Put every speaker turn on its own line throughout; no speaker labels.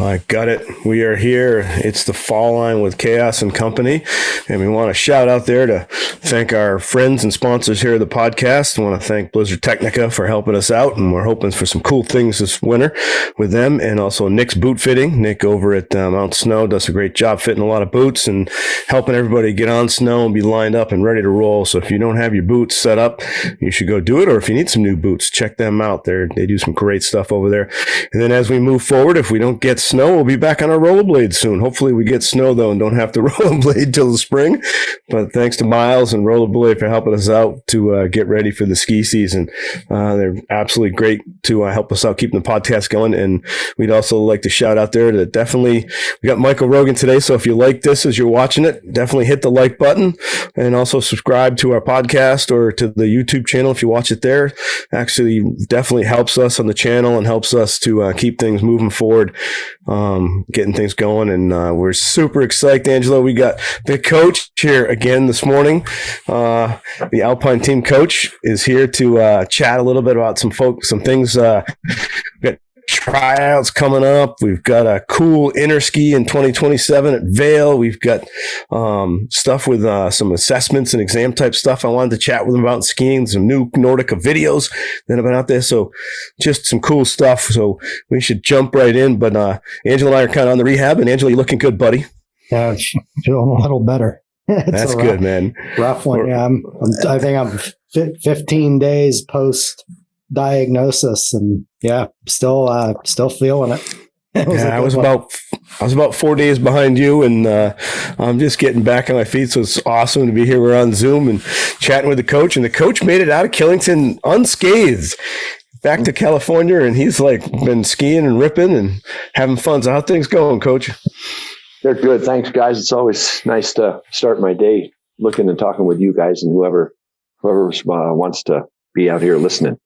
I got it. We are here. It's the fall line with Chaos and Company. And we want to shout out there to thank our friends and sponsors here of the podcast. I want to thank Blizzard Technica for helping us out. And we're hoping for some cool things this winter with them. And also Nick's Boot Fitting. Nick over at Mount Snow does a great job fitting a lot of boots and helping everybody get on snow and be lined up and ready to roll. So if you don't have your boots set up, you should go do it. Or if you need some new boots, check them out. They do some great stuff over there. And then as we move forward, if we don't get snow, we'll be back on our rollerblades soon. Hopefully we get snow though and don't have to rollerblade till the spring. But thanks to Miles and Rollerblade for helping us out to get ready for the ski season. They're absolutely great to help us out keeping the podcast going. And we'd also like to shout out there that definitely we got Michael Rogan today. So if you like this as you're watching it, definitely hit the like button and also subscribe to our podcast or to the YouTube channel if you watch it there. Actually definitely helps us on the channel and helps us to keep things moving forward. Getting things going, and we're super excited, Angelo. We got the coach here again this morning. The Alpine team coach is here to chat a little bit about some things. We got tryouts coming up. We've got a cool interski in 2027 at Vail. We've got stuff with some assessments and exam type stuff I wanted to chat with them about skiing, some new Nordica videos that have been out there. So just some cool stuff. So we should jump right in. But Angela and I are kind of on the rehab. And Angela, you're looking good, buddy.
Yeah, feeling a little better.
That's good, man.
Rough one. Yeah, I think I'm 15 days post diagnosis, and yeah, still feeling it.
I was about 4 days behind you, and I'm just getting back on my feet. So it's awesome to be here. We're on Zoom and chatting with the coach, and the coach made it out of Killington unscathed. Back to California, and he's like been skiing and ripping and having fun. So how things going, Coach?
They're good. Thanks, guys. It's always nice to start my day looking and talking with you guys and whoever wants to be out here listening.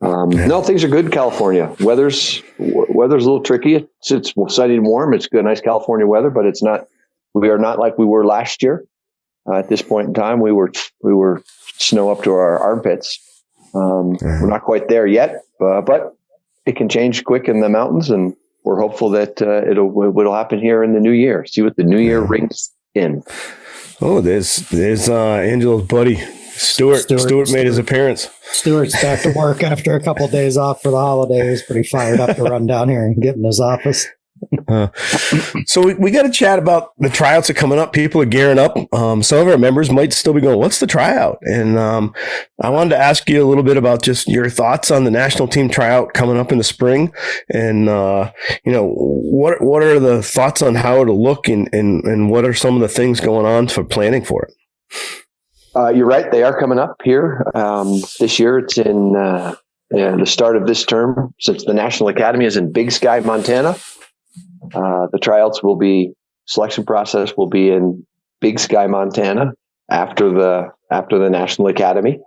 No, things are good in California. Weather's a little tricky. It's sunny and warm. It's good, nice California weather, but we are not like we were last year. At this point in time, we were snow up to our armpits. We're not quite there yet, but it can change quick in the mountains, and we're hopeful that it'll happen here in the new year. See what the new year brings in.
Oh, there's Angela's buddy. Stuart made his appearance.
Stuart's back to work after a couple of days off for the holidays. Pretty fired up to run down here and get in his office.
So we got to chat about the tryouts that are coming up. People are gearing up. Some of our members might still be going, what's the tryout? And I wanted to ask you a little bit about just your thoughts on the National Team Tryout coming up in the spring. And, what are the thoughts on how it'll look and what are some of the things going on for planning for it?
You're right. They are coming up here. This year it's in the start of this term, since the National Academy is in Big Sky, Montana. The tryouts selection process will be in Big Sky, Montana after the National Academy,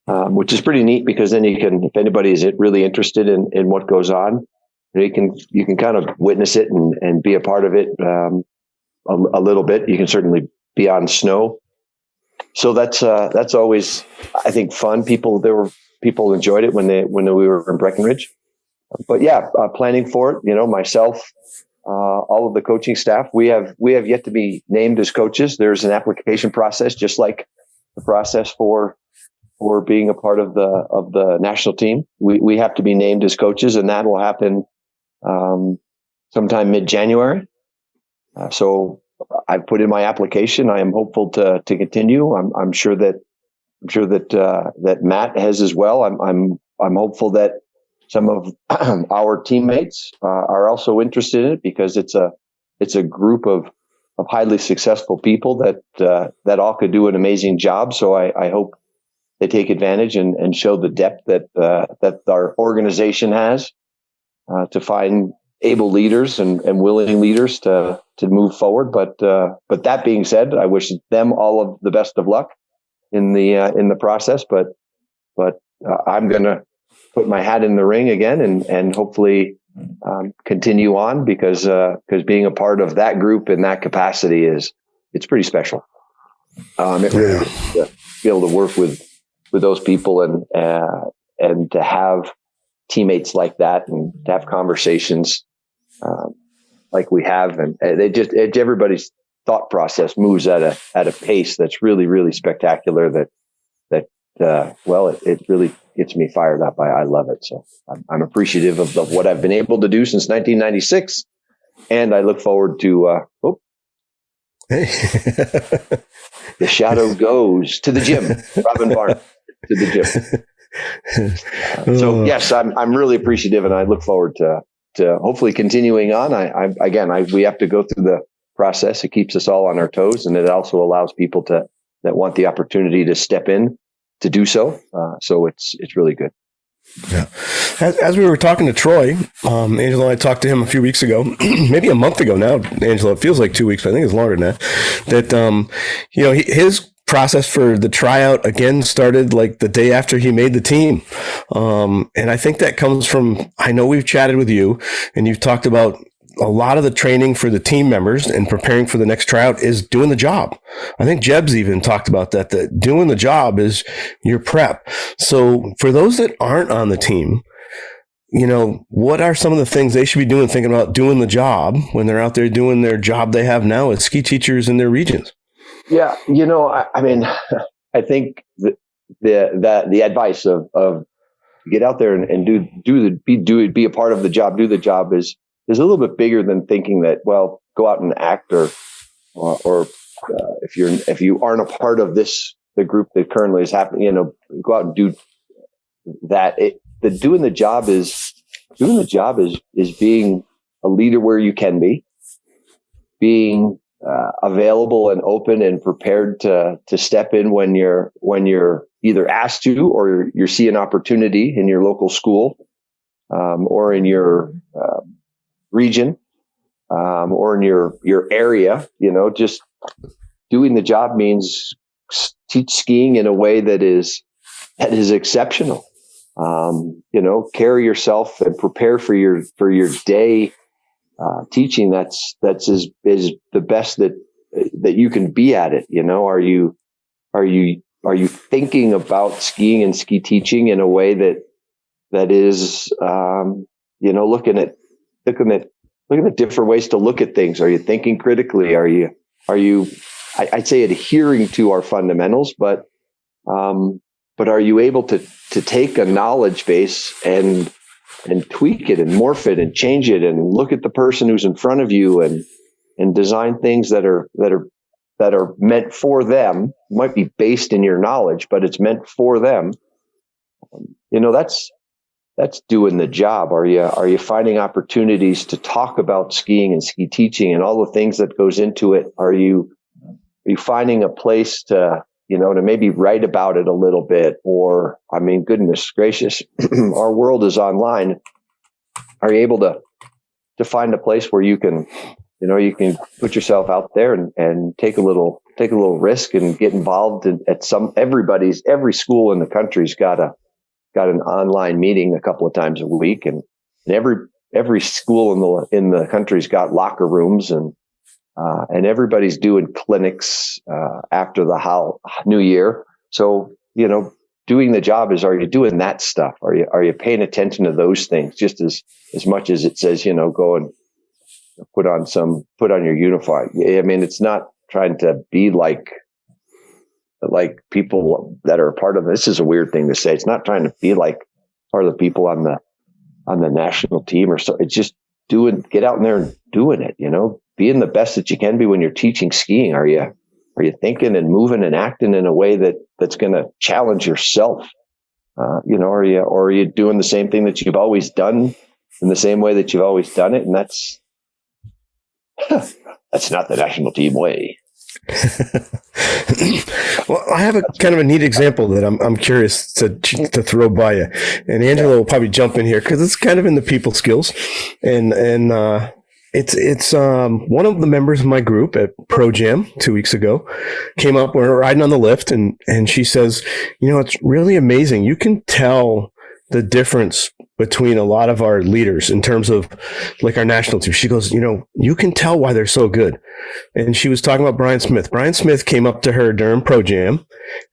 which is pretty neat because then you can, if anybody is really interested in what goes on, you can kind of witness it and be a part of it a little bit. You can certainly be on snow. So that's always, I think, fun. People enjoyed it when we were in Breckenridge. But yeah, planning for it, myself, all of the coaching staff, we have yet to be named as coaches. There's an application process, just like the process for being a part of the national team. We have to be named as coaches, and that will happen sometime mid-January. So I've put in my application. I am hopeful to continue. I'm sure that Matt has as well. I'm hopeful that some of our teammates are also interested in it because it's a group of highly successful people that all could do an amazing job. So I hope they take advantage and show the depth that our organization has to find able leaders and willing leaders to move forward. But that being said, I wish them all of the best of luck in the process. But I'm going to put my hat in the ring again and hopefully continue on because being a part of that group in that capacity it's pretty special. It really is to be able to work with those people and to have teammates like that and to have conversations. like we have, and everybody's thought process moves at a pace that's really, really spectacular. It really gets me fired up. I love it. So I'm appreciative of what I've been able to do since 1996. And I look forward to,
Hey.
the shadow goes to the gym, Robin Barnes, to the gym. So yes, I'm really appreciative, and I look forward to hopefully continuing on. We have to go through the process. It keeps us all on our toes, and it also allows people that want the opportunity to step in to do so. So it's really good.
Yeah. As we were talking to Troy, Angelo and I talked to him a few weeks ago, maybe a month ago now, Angelo, it feels like 2 weeks, but I think it's longer than that, his process for the tryout again started like the day after he made the team. And I think that comes from, I know we've chatted with you and you've talked about a lot of the training for the team members and preparing for the next tryout is doing the job. I think Jeb's even talked about that doing the job is your prep. So for those that aren't on the team, what are some of the things they should be doing, thinking about doing the job when they're out there doing their job they have now as ski teachers in their regions?
Yeah. I think the advice of get out there and be a part of the job, do the job is a little bit bigger than thinking that, well, go out and act or if you aren't a part of the group that currently is happening, go out and do that. Doing the job is being a leader where you can be, being available and open and prepared to step in when you're either asked to or you see an opportunity in your local school or in your region or in your area. Just doing the job means teach skiing in a way that is exceptional. Carry yourself and prepare for your day teaching. That's is the best that you can be at it. Are you thinking about skiing and ski teaching in a way that is looking at different ways to look at things? Are you thinking critically? Are you I'd say adhering to our fundamentals, but are you able to take a knowledge base and tweak it and morph it and change it and look at the person who's in front of you and design things that are meant for them? It might be based in your knowledge, but it's meant for them. That's doing the job. Are you finding opportunities to talk about skiing and ski teaching and all the things that goes into it? Are you finding a place to maybe write about it a little bit? Or, goodness gracious, our world is online. Are you able to find a place where you can put yourself out there and take a little risk and get involved every school in the country's got an online meeting a couple of times a week, and every school in the country's got locker rooms and everybody's doing clinics after the New Year. So, doing the job is, are you doing that stuff? Are you paying attention to those things just as much as it says, go and put on your uniform? It's not trying to be like people that are a part of this is a weird thing to say. It's not trying to be like part of the people on the national team or so. It's just get out in there and doing it, being the best that you can be when you're teaching skiing. Are you thinking and moving and acting in a way that's going to challenge yourself? Are you doing the same thing that you've always done in the same way that you've always done it? And that's not the national team way.
Well, I have a kind of a neat example that I'm curious to throw by you, and Angelo will probably jump in here because it's kind of in the people skills, and it's one of the members of my group at Pro Jam 2 weeks ago came up. We're riding on the lift, and she says, it's really amazing. You can tell the difference between a lot of our leaders in terms of like our national team. She goes, you can tell why they're so good. And she was talking about Brian Smith. Brian Smith came up to her during Pro Jam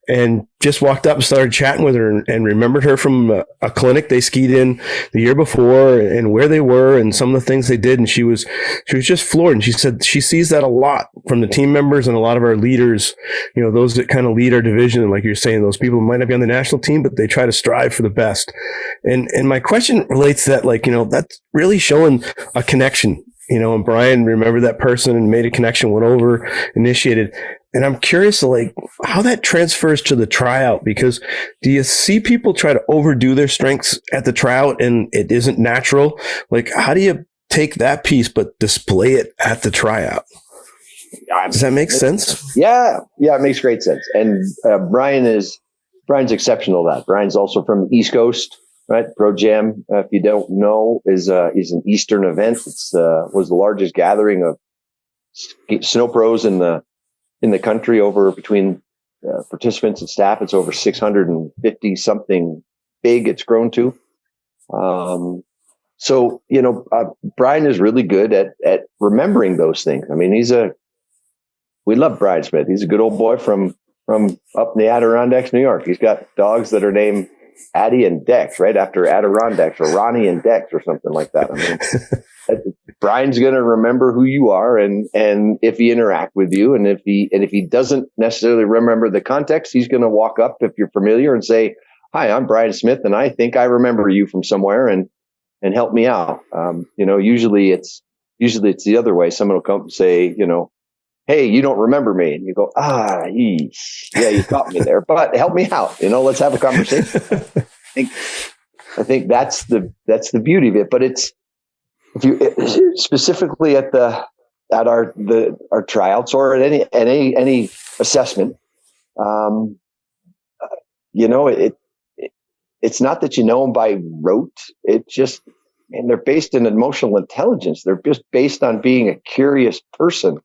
and just walked up and started chatting with her and remembered her from a clinic they skied in the year before and where they were and some of the things they did. And she was just floored. And she said she sees that a lot from the team members and a lot of our leaders, those that kind of lead our division. And like you're saying, those people might not be on the national team, but they try to strive for the best. And my question relates to that, that's really showing a connection. And Brian remembered that person and made a connection, went over, initiated. And I'm curious to how that transfers to the tryout, because do you see people try to overdo their strengths at the tryout and it isn't natural? How do you take that piece but display it at the tryout? Does that make sense?
Yeah, it makes great sense. And Brian's exceptional at that. Brian's also from the East Coast. Right, Pro Jam, if you don't know, is an Eastern event. It's was the largest gathering of snow pros in the country. Over between participants and staff, it's over 650 something big. It's grown to. So Brian is really good at remembering those things. I mean, we love Brian Smith. He's a good old boy from up in the Adirondacks, New York. He's got dogs that are named Addie and Dex, right after Adirondacks, or Ronnie and Dex, or something like that. I mean, Brian's going to remember who you are, and if he interact with you, and if he doesn't necessarily remember the context, he's going to walk up if you're familiar and say, "Hi, I'm Brian Smith, and I think I remember you from somewhere, and help me out." Usually it's the other way. Someone will come and say, "Hey, you don't remember me," and you go, yeah, you caught me there, but help me out. Let's have a conversation. I think that's the beauty of it. But it's, if you specifically at our tryouts or at any assessment, it's not that you know them by rote. It just, and they're based in emotional intelligence. They're just based on being a curious person.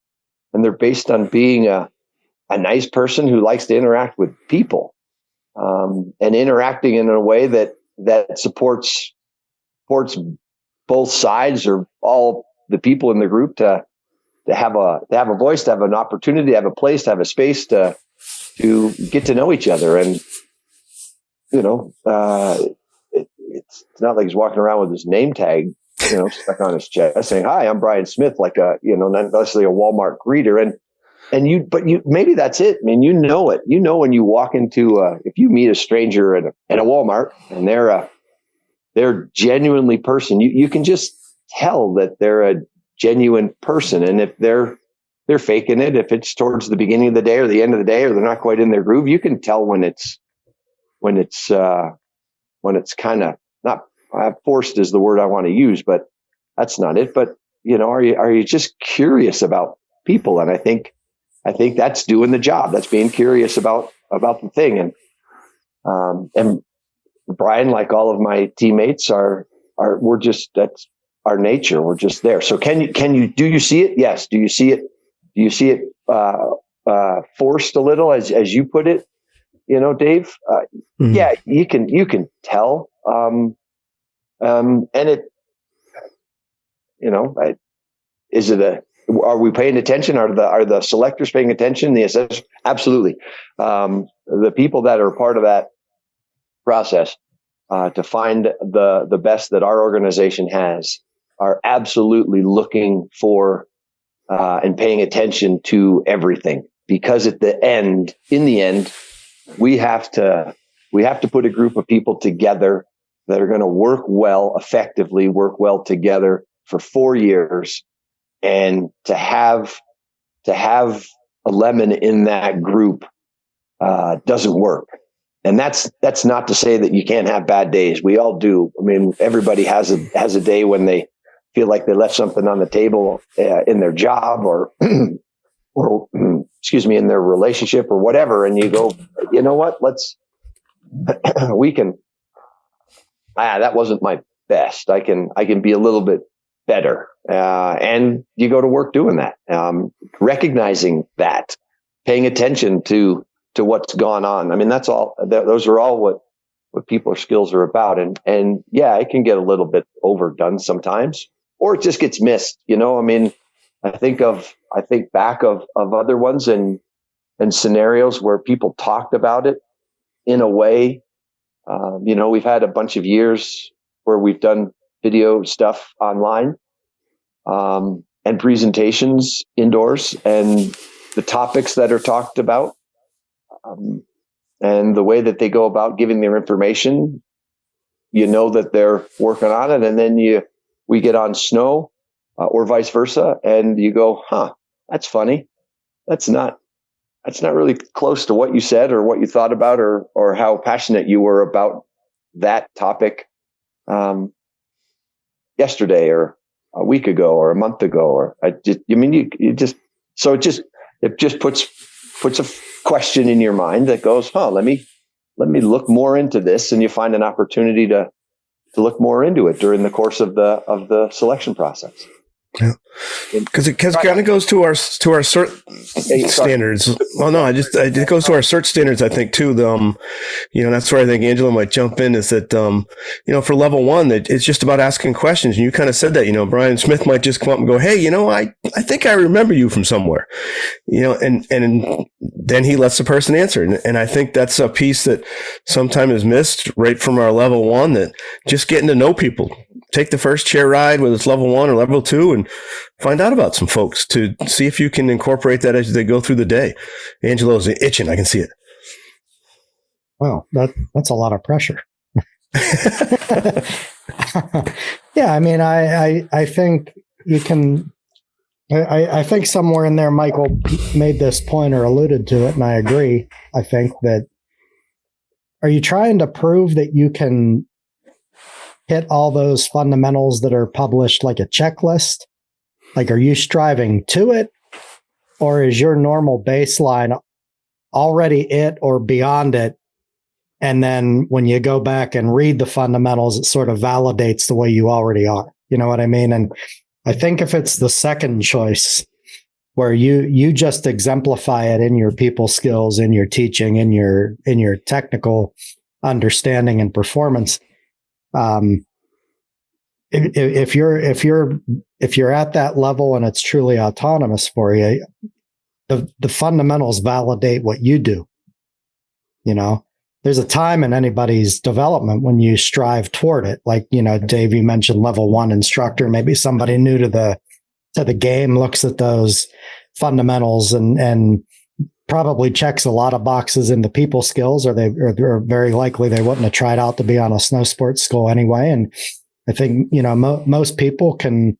And they're based on being a nice person who likes to interact with people, and interacting in a way that supports both sides, or all the people in the group to have a voice, to have an opportunity, to have a place, to have a space to get to know each other. And it's not like he's walking around with his name tag stuck on his chest saying, "Hi, I'm Brian Smith," like not necessarily a Walmart greeter. But maybe that's it. I mean, it. When you walk into, if you meet a stranger at a Walmart and they're genuinely person, you can just tell that they're a genuine person. And if they're faking it, if it's towards the beginning of the day or the end of the day, or they're not quite in their groove, you can tell when it's kind of not, forced is the word I want to use, but that's not it. But are you just curious about people? And I think that's doing the job. That's being curious about the thing. And Brian, like all of my teammates, we're just, that's our nature. We're just there. So do you see it? Yes. Do you see it? Do you see it forced a little, as you put it? Dave.
Mm-hmm.
Yeah, you can tell. And it, are we paying attention? Are the selectors paying attention? The assessors? Absolutely. The people that are part of that process, to find the best that our organization has, are absolutely looking for, and paying attention to everything, because in the end, we have to put a group of people together that are going to work well, effectively work well together for 4 years, and to have a lemon in that group doesn't work. And that's not to say that you can't have bad days. We all do. I mean, everybody has a day when they feel like they left something on the table in their job, or excuse me, in their relationship or whatever. And you go, you know what? That wasn't my best. I can be a little bit better. And you go to work doing that, recognizing that, paying attention to what's gone on. I mean, that's all. Those are all what people's skills are about. And yeah, it can get a little bit overdone sometimes, or it just gets missed. I mean, I think back of other ones and scenarios where people talked about it in a way. We've had a bunch of years where we've done video stuff online, and presentations indoors, and the topics that are talked about, and the way that they go about giving their information, that they're working on it. And then we get on snow, or vice versa. And you go, that's funny. That's not really close to what you said or what you thought about, or how passionate you were about that topic, yesterday or a week ago or a month ago. It just puts a question in your mind that goes, let me look more into this. And you find an opportunity to look more into it during the course of the selection process.
Yeah, because it kind of goes to our cert standards. Well, no, it goes to our cert standards. I think too. That's where I think Angela might jump in. Is that for level one, that it's just about asking questions. And you kind of said that. Brian Smith might just come up and go, "Hey, I think I remember you from somewhere." And then he lets the person answer. And I think that's a piece that sometimes is missed right from our level one. That just getting to know people. Take the first chair ride, whether it's level one or level two, and find out about some folks to see if you can incorporate that as they go through the day. Angelo's itching. I can see it.
Well, that's a lot of pressure. Yeah. I mean, I think you can, I think somewhere in there, Michael made this point or alluded to it, and I agree. I think that, are you trying to prove that you can hit all those fundamentals that are published like a checklist? Like, are you striving to it, or is your normal baseline already it or beyond it? And then when you go back and read the fundamentals, it sort of validates the way you already are. You know what I mean? And I think if it's the second choice, where you just exemplify it in your people skills, in your teaching, in your technical understanding and performance, if you're at that level and it's truly autonomous for you, the fundamentals validate what you do. There's a time in anybody's development when you strive toward it. Like, Dave, you mentioned level one instructor, maybe somebody new to the game looks at those fundamentals and probably checks a lot of boxes in the people skills, or very likely they wouldn't have tried out to be on a snow sports school anyway. And I think, most people can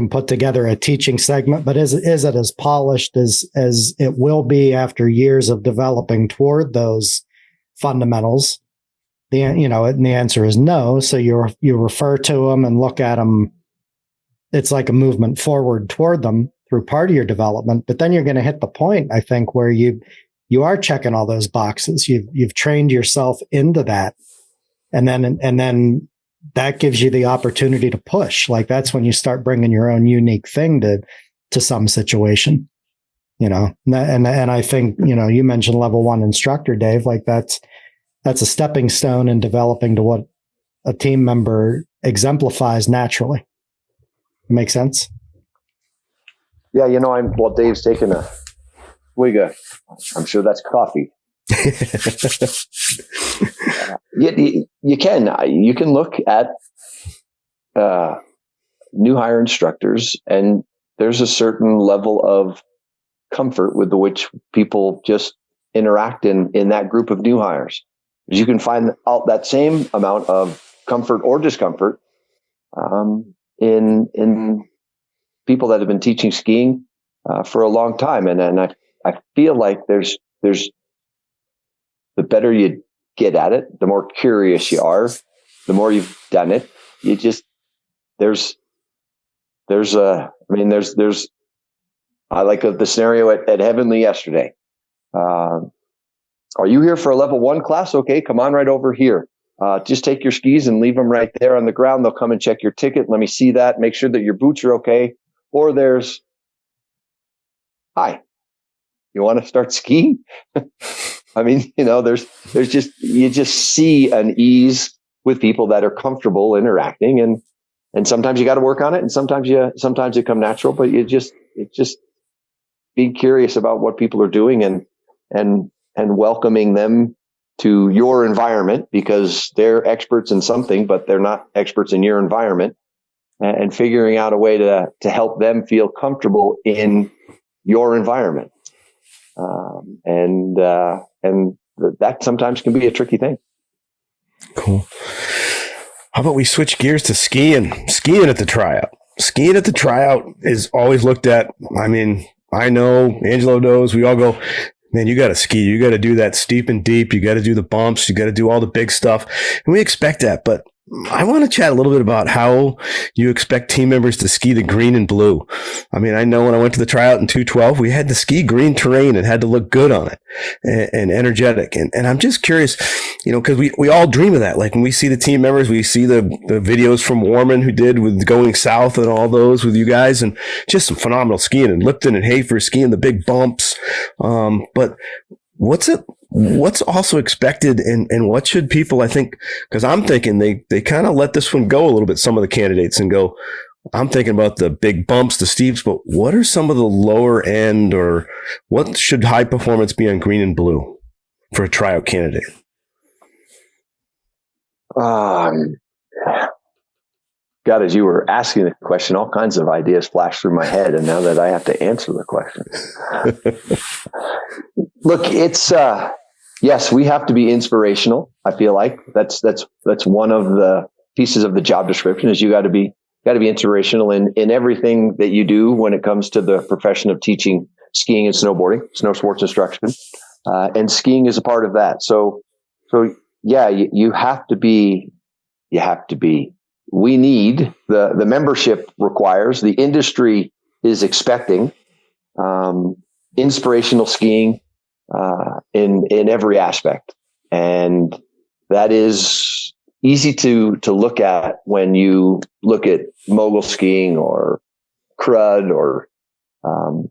put together a teaching segment, but is it as polished as it will be after years of developing toward those fundamentals? And the answer is no. So you refer to them and look at them. It's like a movement forward toward them through part of your development, but then you're going to hit the point, I think, where you are checking all those boxes. You've trained yourself into that. And then that gives you the opportunity to push. Like, that's when you start bringing your own unique thing to some situation, and I think, you mentioned level one instructor, Dave, like that's a stepping stone in developing to what a team member exemplifies naturally. Make sense?
Yeah. While Dave's taking a swig of, I'm sure that's coffee. You can look at new hire instructors, and there's a certain level of comfort with which people just interact in that group of new hires. You can find out that same amount of comfort or discomfort in people that have been teaching skiing for a long time, and I feel like there's the better you get at it, the more curious you are, the more you've done it. You just, I like the scenario at Heavenly yesterday. Are you here for a level one class? Okay, come on right over here. Just take your skis and leave them right there on the ground. They'll come and check your ticket. Let me see that. Make sure that your boots are okay. Or there's, hi, you want to start skiing? I mean, there's just, you just see an ease with people that are comfortable interacting, and sometimes you got to work on it, and sometimes it come natural, but it just be curious about what people are doing, and welcoming them to your environment, because they're experts in something, but they're not experts in your environment, and figuring out a way to help them feel comfortable in your environment. And that sometimes can be a tricky thing.
Cool. How about we switch gears to skiing? Skiing at the tryout. Skiing at the tryout is always looked at. I mean, I know, Angelo knows, we all go, man, you got to ski. You got to do that steep and deep. You got to do the bumps. You got to do all the big stuff. And we expect that. But I want to chat a little bit about how you expect team members to ski the green and blue. I mean, I know when I went to the tryout in 212, we had to ski green terrain and had to look good on it and energetic. And I'm just curious, because we all dream of that. Like when we see the team members, we see the videos from Warman who did with going south and all those with you guys, and just some phenomenal skiing, and Lipton and Hafer skiing the big bumps. But what's also expected, and what should people, I think, because I'm thinking they kind of let this one go a little bit, some of the candidates, and go, I'm thinking about the big bumps, the steeps, but what are some of the lower end, or what should high performance be on green and blue for a tryout candidate?
God, as you were asking the question, all kinds of ideas flashed through my head, and now that I have to answer the question. Look, it's yes, we have to be inspirational. I feel like that's one of the pieces of the job description, is you got to be inspirational in everything that you do when it comes to the profession of teaching skiing and snowboarding, snow sports instruction, and skiing is a part of that. So yeah, you have to be. We need the membership requires, the industry is expecting inspirational skiing in every aspect, and that is easy to look at when you look at mogul skiing or crud or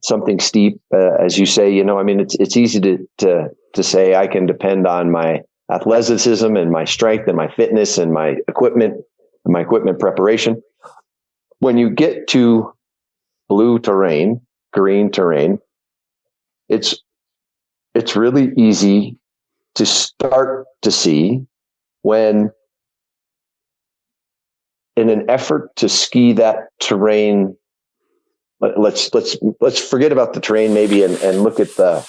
something steep, as you say. I mean, it's easy to say I can depend on my athleticism and my strength and my fitness and my equipment preparation. When you get to blue terrain, green terrain, it's really easy to start to see when, in an effort to ski that terrain, let's forget about the terrain maybe and look at the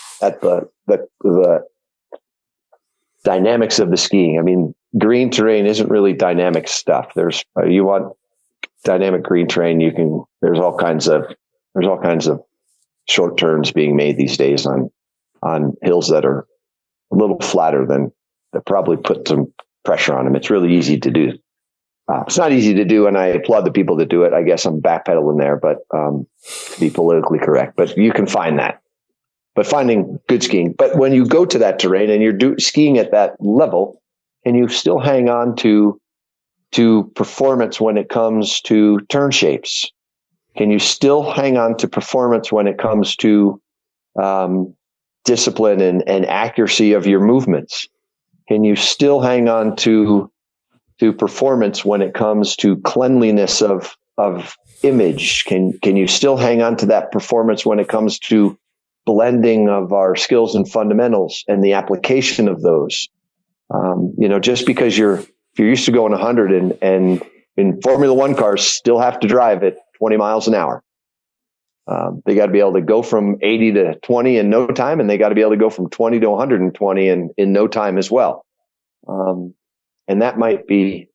dynamics of the skiing. I mean, green terrain isn't really dynamic stuff. You want dynamic green terrain, there's all kinds of short turns being made these days on hills that are a little flatter that probably put some pressure on them. It's really easy to do. It's not easy to do, and I applaud the people that do it. I guess I'm backpedaling there, but to be politically correct, but you can find that. But finding good skiing. But when you go to that terrain and you're skiing at that level, can you still hang on to performance when it comes to turn shapes? Can you still hang on to performance when it comes to discipline and accuracy of your movements? Can you still hang on to performance when it comes to cleanliness of image? Can you still hang on to that performance when it comes to blending of our skills and fundamentals and the application of those? Just because if you're used to going 100 and in Formula One cars still have to drive at 20 miles an hour. They got to be able to go from 80 to 20 in no time, and they got to be able to go from 20 to 120 in no time as well. And there might be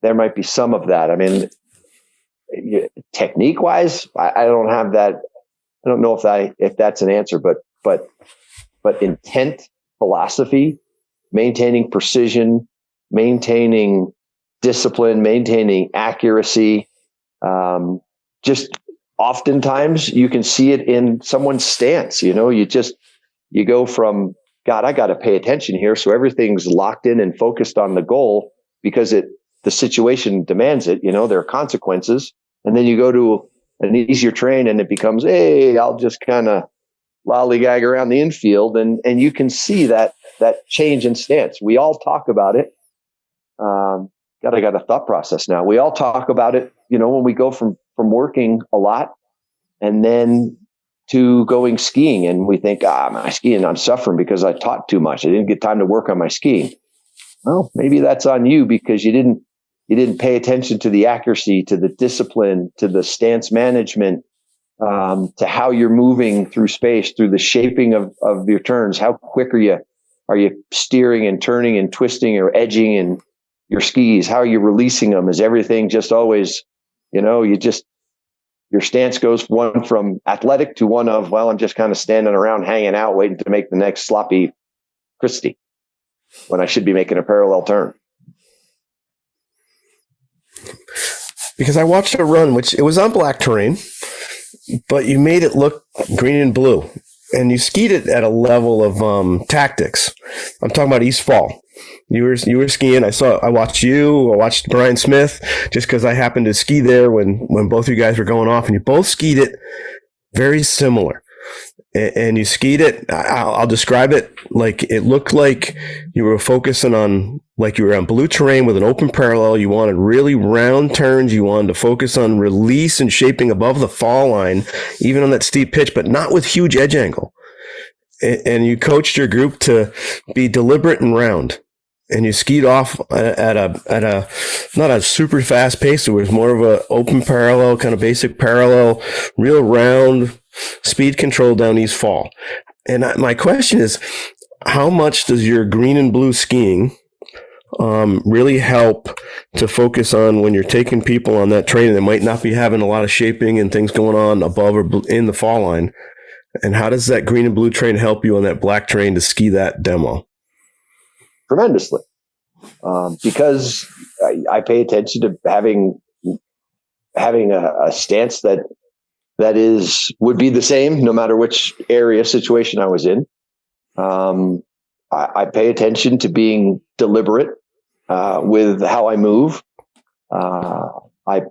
some of that. I mean, technique wise, I don't have that. I don't know if that's an answer, but intent, philosophy, maintaining precision, maintaining discipline, maintaining accuracy. Just oftentimes you can see it in someone's stance. You go from, God, I got to pay attention here. So everything's locked in and focused on the goal because the situation demands it. There are consequences. And then you go to an easier terrain and it becomes, hey, I'll just kind of lollygag around the infield, and you can see that change in stance. We all talk about it. I got a thought process now. We all talk about it, when we go from working a lot and then to going skiing, and we think, my skiing, I'm suffering because I taught too much. I didn't get time to work on my skiing. Well, maybe that's on you because you didn't pay attention to the accuracy, to the discipline, to the stance management, to how you're moving through space, through the shaping of your turns. How quick are you steering and turning and twisting or edging in your skis? How are you releasing them? Is everything just always, your stance goes one from athletic to one of, well, I'm just kind of standing around hanging out, waiting to make the next sloppy Christie when I should be making a parallel turn.
Because I watched a run, which it was on black terrain, but you made it look green and blue, and you skied it at a level of tactics. I'm talking about East Fall. You were skiing. I watched you. I watched Brian Smith, just because I happened to ski there when both you guys were going off, and you both skied it very similar. And you skied it. I'll describe it like it looked like you were focusing on, like you were on blue terrain with an open parallel. You wanted really round turns. You wanted to focus on release and shaping above the fall line, even on that steep pitch, but not with huge edge angle. And you coached your group to be deliberate and round. And you skied off at a not a super fast pace. It was more of a open parallel, kind of basic parallel, real round, speed control down East Fall. And my question is, how much does your green and blue skiing really help to focus on when you're taking people on that training that might not be having a lot of shaping and things going on above or in the fall line? And how does that green and blue train help you on that black train to ski that demo?
Tremendously, because I pay attention to having a stance that would be the same no matter which situation I was in. I pay attention to being deliberate with how I move. I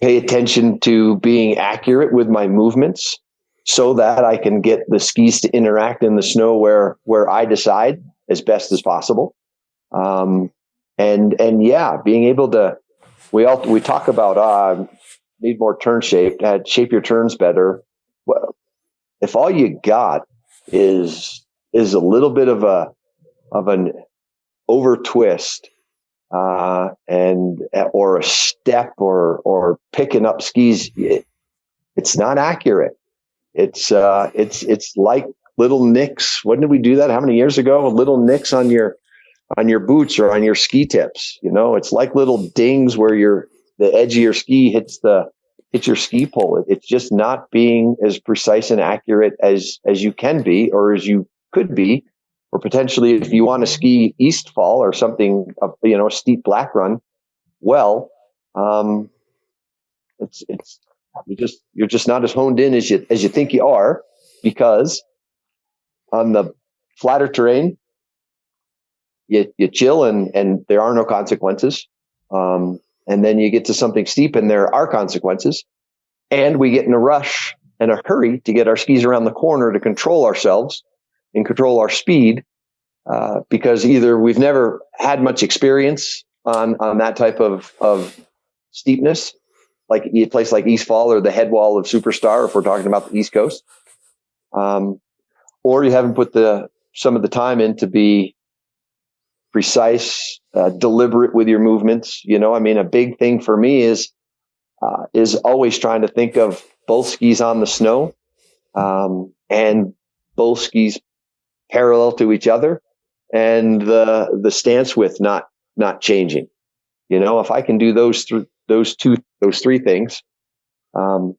pay attention to being accurate with my movements so that I can get the skis to interact in the snow where I decide as best as possible. And being able to, we talk about, need more turn shape, shape your turns better. Well, if all you got is a little bit of an over twist, or a step or picking up skis, it's not accurate. It's like little nicks. When did we do that? How many years ago? Little nicks on your boots or on your ski tips. It's like little dings where the edge of your ski hits your ski pole. It's just not being as precise and accurate as you can be, or as you could be, or potentially if you want to ski East Fall or something, a steep black run. Well, you're just not as honed in as you think you are, because on the flatter terrain, you chill and there are no consequences. And then you get to something steep and there are consequences. And we get in a rush and a hurry to get our skis around the corner to control ourselves and control our speed, because either we've never had much experience on that type of steepness, like a place like East Fall or the head wall of Superstar, if we're talking about the East Coast. Or you haven't put some of the time in to be precise, deliberate with your movements. A big thing for me is always trying to think of both skis on the snow, and both skis parallel to each other, and the stance width not changing. If I can do those three things, I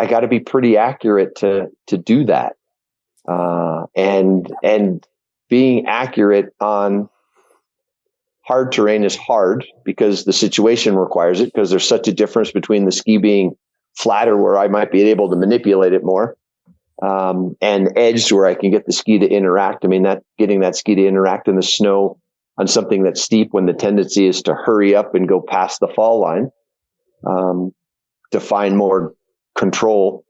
got to be pretty accurate to do that. And being accurate on hard terrain is hard because the situation requires it, because there's such a difference between the ski being flatter, where I might be able to manipulate it more, and edged, where I can get the ski to interact. Getting that ski to interact in the snow on something that's steep, when the tendency is to hurry up and go past the fall line, to find more control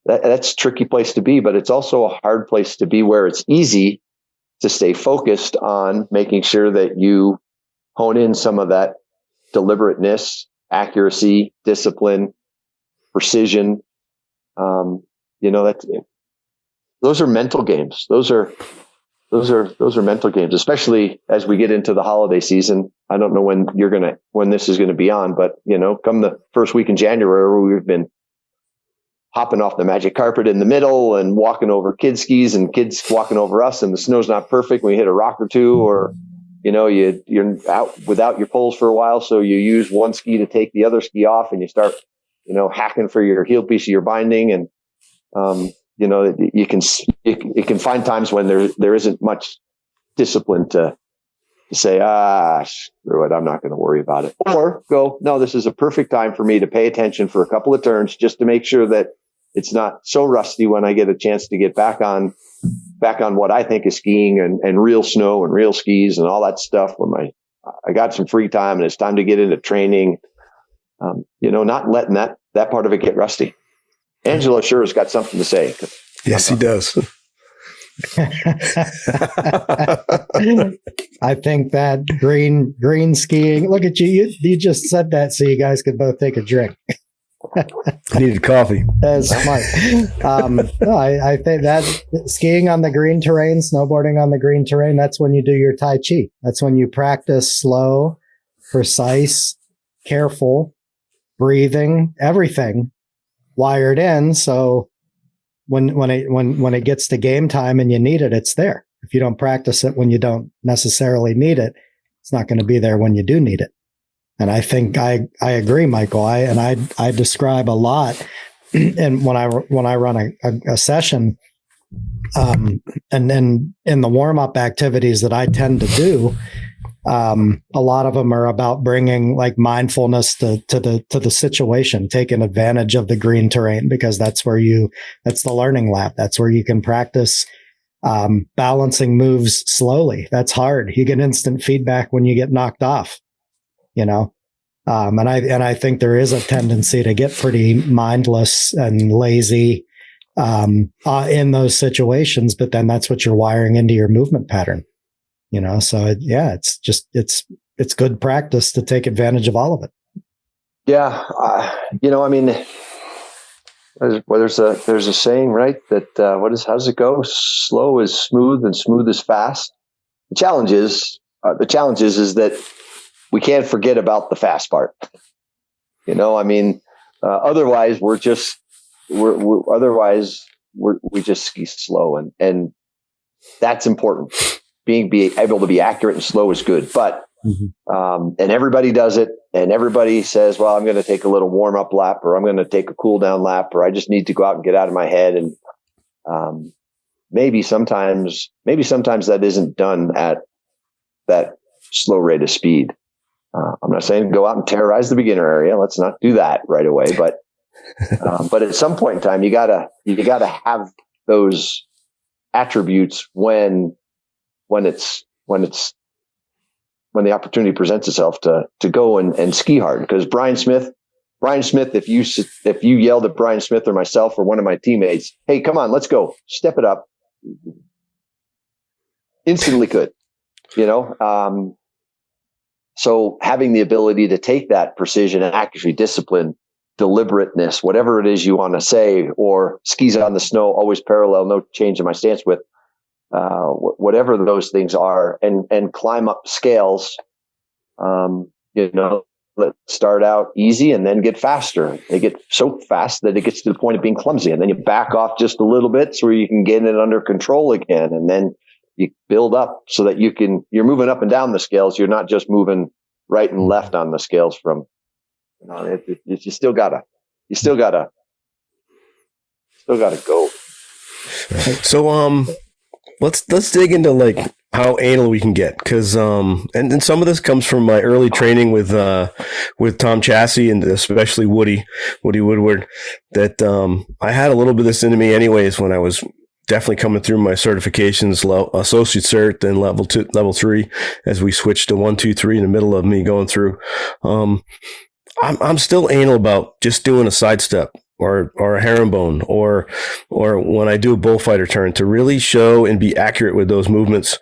that's a tricky place to be, but it's also a hard place to be where it's easy to stay focused on making sure that you hone in some of that deliberateness, accuracy, discipline, precision. Those are mental games. Those are mental games, especially as we get into the holiday season. I don't know when this is going to be on, but come the first week in January, we've been hopping off the magic carpet in the middle and walking over kids' skis and kids walking over us, and the snow's not perfect. We hit a rock or two, or you're out without your poles for a while, so you use one ski to take the other ski off, and you start hacking for your heel piece of your binding, and you can find times when there isn't much discipline to say, screw it, I'm not going to worry about it, or go, no, this is a perfect time for me to pay attention for a couple of turns just to make sure that it's not so rusty when I get a chance to get back on what I think is skiing and real snow and real skis and all that stuff when I got some free time and it's time to get into training. Not letting that part of it get rusty. Angelo sure has got something to say.
Yes, he does.
I think that green skiing. Look at you. You just said that so you guys could both take a drink.
I needed coffee.
That's smart. I think that skiing on the green terrain, snowboarding on the green terrain, that's when you do your Tai Chi. That's when you practice slow, precise, careful, breathing, everything wired in. So when it gets to game time and you need it, it's there. If you don't practice it when you don't necessarily need it, it's not going to be there when you do need it. And I think I agree, Michael. I describe a lot, and when I run a session, and then in the warm up activities that I tend to do, a lot of them are about bringing like mindfulness to the situation, taking advantage of the green terrain, because that's the learning lab. That's where you can practice balancing moves slowly. That's hard. You get instant feedback when you get knocked off. And I think there is a tendency to get pretty mindless and lazy in those situations, but then that's what you're wiring into your movement pattern. So it's good practice to take advantage of all of it.
Yeah, there's a saying, right? That how does it go? Slow is smooth and smooth is fast. The challenge is that we can't forget about the fast part. Otherwise we just ski slow, and that's important. Being able to be accurate and slow is good, but and everybody does it, and everybody says, well, I'm going to take a little warm up lap, or I'm going to take a cool down lap, or I just need to go out and get out of my head. And maybe sometimes that isn't done at that slow rate of speed. I'm not saying go out and terrorize the beginner area. Let's not do that right away. But at some point in time, you gotta have those attributes when the opportunity presents itself to go and ski hard. Because Brian Smith, if you yelled at Brian Smith or myself or one of my teammates, hey, come on, let's go, step it up, instantly could, so having the ability to take that precision and accuracy, discipline, deliberateness, whatever it is you want to say, or skis on the snow, always parallel, no change in my stance with, whatever those things are, and climb up scales, let's start out easy and then get faster. They get so fast that it gets to the point of being clumsy, and then you back off just a little bit so you can get it under control again, and then you build up so that you're moving up and down the scales. You're not just moving right and left on the scales from, you still gotta go.
So, let's dig into like how anal we can get. Cause, and some of this comes from my early training with Tom Chassie and especially Woody Woodward, that, I had a little bit of this into me anyways when I was definitely coming through my certifications, associate cert, then level 3, as we switched to 1, 2, 3 in the middle of me going through. I'm still anal about just doing a sidestep or a herringbone, or when I do a bullfighter turn, to really show and be accurate with those movements,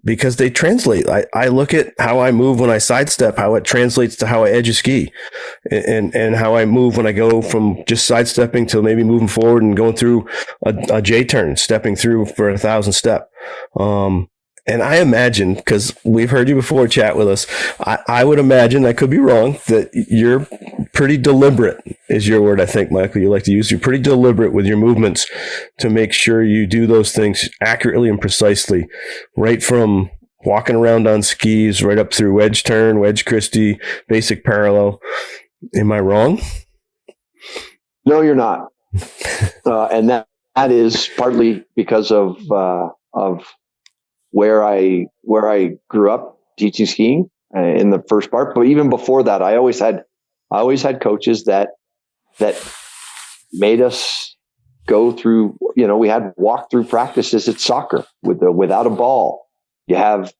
because they translate. I look at how I move when I sidestep, how it translates to how I edge a ski, and how I move when I go from just sidestepping to maybe moving forward and going through a J turn, stepping through for 1,000 step. And I imagine, because we've heard you before chat with us, I would imagine, I could be wrong, that you're pretty deliberate, is your word, I think, Michael, you like to use. You're pretty deliberate with your movements to make sure you do those things accurately and precisely, right from walking around on skis, right up through wedge turn, wedge Christie, basic parallel. Am I wrong?
No, you're not. And that is partly because of where I grew up teaching skiing in the first part. But even before that, I always had coaches that made us go through, we had walk-through practices at soccer without a ball. You have,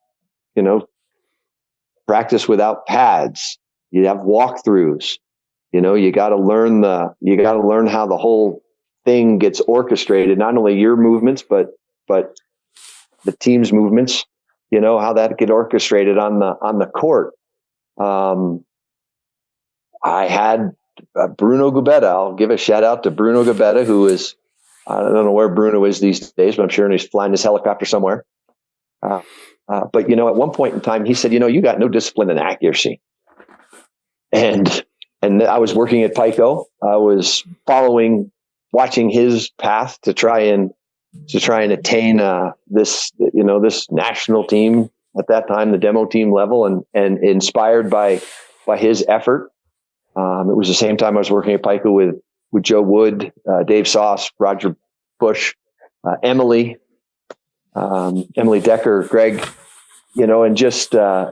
practice without pads. You have walkthroughs. You got to learn how the whole thing gets orchestrated, not only your movements, but the team's movements, how that get orchestrated on the court. I had Bruno Gubetta. I'll give a shout out to Bruno Gubetta, who is, I don't know where Bruno is these days, but I'm sure he's flying his helicopter somewhere. But at one point in time, he said, you got no discipline and accuracy. And I was working at Pico. I was watching his path to try and attain this national team at that time, the demo team level, and inspired by his effort. It was the same time I was working at Pico with Joe Wood, Dave Sauce, Roger Bush, Emily Decker, Greg, and just I